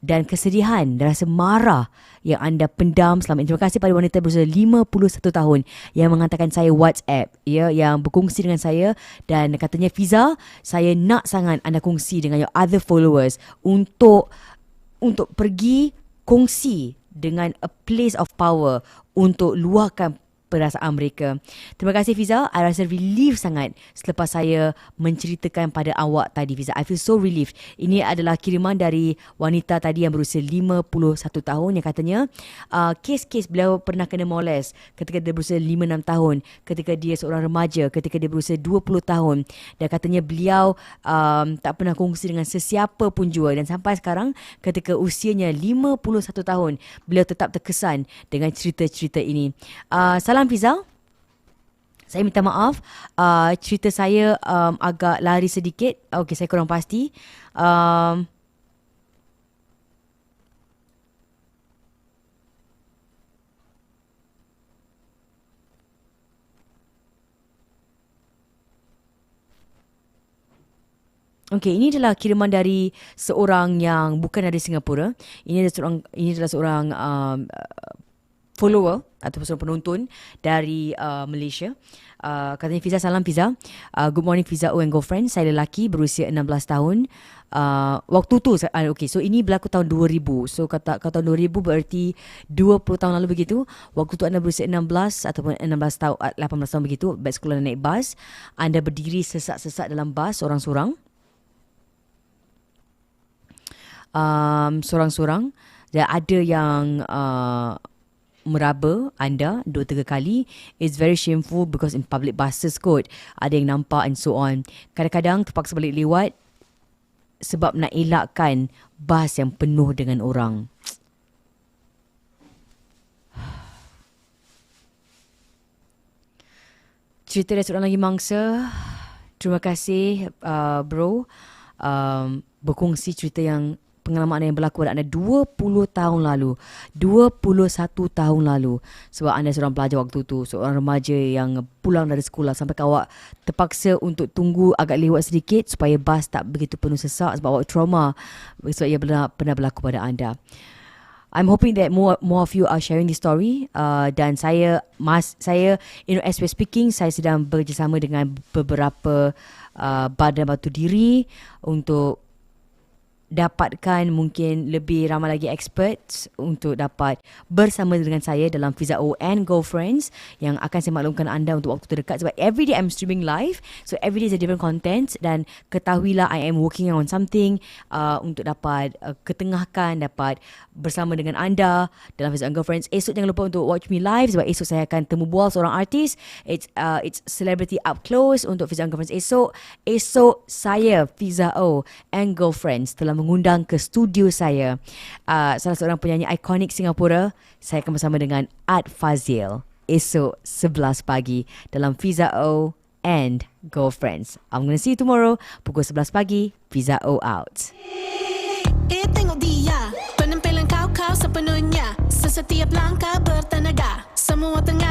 dan kesedihan dan rasa marah yang anda pendam selama ini. Terima kasih pada wanita berusia 51 tahun yang menghantarkan saya WhatsApp, yang berkongsi dengan saya dan katanya, Fiza, saya nak sangat anda kongsi dengan your other followers untuk pergi kongsi dengan a place of power untuk luahkan perasaan mereka. Terima kasih Fiza. I rasa relief sangat selepas saya menceritakan pada awak tadi, Fiza. I feel so relieved. Ini adalah kiriman dari wanita tadi yang berusia 51 tahun yang katanya kes-kes beliau pernah kena molest ketika dia berusia 5-6 tahun, ketika dia seorang remaja, ketika dia berusia 20 tahun, dan katanya beliau tak pernah kongsi dengan sesiapa pun jua, dan sampai sekarang ketika usianya 51 tahun beliau tetap terkesan dengan cerita-cerita ini. Salam Fiza. Saya minta maaf, cerita saya agak lari sedikit. Okey, saya kurang pasti. Okey, ini adalah kiriman dari seorang yang bukan dari Singapura. Ini adalah seorang follower ataupun seorang penonton dari Malaysia. Katanya, Fiza, salam Fiza. Good morning Fiza O and Girlfriend. Saya lelaki berusia 16 tahun. Waktu tu, okay, so ini berlaku tahun 2000. So kata tahun 2000 berarti 20 tahun lalu begitu. Waktu tu anda berusia 16 ataupun 16 tahun, 18 tahun begitu. Baik sekolah dan naik bas. Anda berdiri sesak-sesak dalam bas sorang-sorang. Sorang-sorang. Dan ada yang meraba anda 2-3 kali. It's very shameful because in public buses kot ada yang nampak and so on. Kadang-kadang terpaksa balik lewat sebab nak elakkan bas yang penuh dengan orang. Cerita dari seorang lagi mangsa. Terima kasih bro, berkongsi cerita yang pengalaman anda yang berlaku pada anda 20 tahun lalu, 21 tahun lalu. Sebab anda seorang pelajar waktu tu, seorang remaja yang pulang dari sekolah sampai awak terpaksa untuk tunggu agak lewat sedikit supaya bas tak begitu penuh sesak sebab awak trauma sebab ia pernah berlaku pada anda. I'm hoping that more of you are sharing this story. Dan saya as we're speaking, saya sedang bekerjasama dengan beberapa badan bantu diri untuk dapatkan mungkin lebih ramai lagi experts untuk dapat bersama dengan saya dalam Fiza O and Girlfriends yang akan saya maklumkan anda untuk waktu terdekat. Sebab every day I'm streaming live, so every day is a different content, dan ketahuilah I am working on something untuk dapat ketengahkan, dapat bersama dengan anda dalam Fiza O and Girlfriends. Esok jangan lupa untuk watch me live sebab esok saya akan temu bual seorang artis. It's celebrity up close untuk Fiza O and Girlfriends esok. Esok saya Fiza O and Girlfriends telah mengundang ke studio saya salah seorang penyanyi ikonik Singapura. Saya akan bersama dengan Art Fazil esok 11 pagi dalam Fiza O and girlfriends. I'm gonna see you tomorrow pukul 11 pagi. Fiza O out. Tengok dia, penampilan kau sepenuhnya. Setiap langkah bertenaga. Semua tengah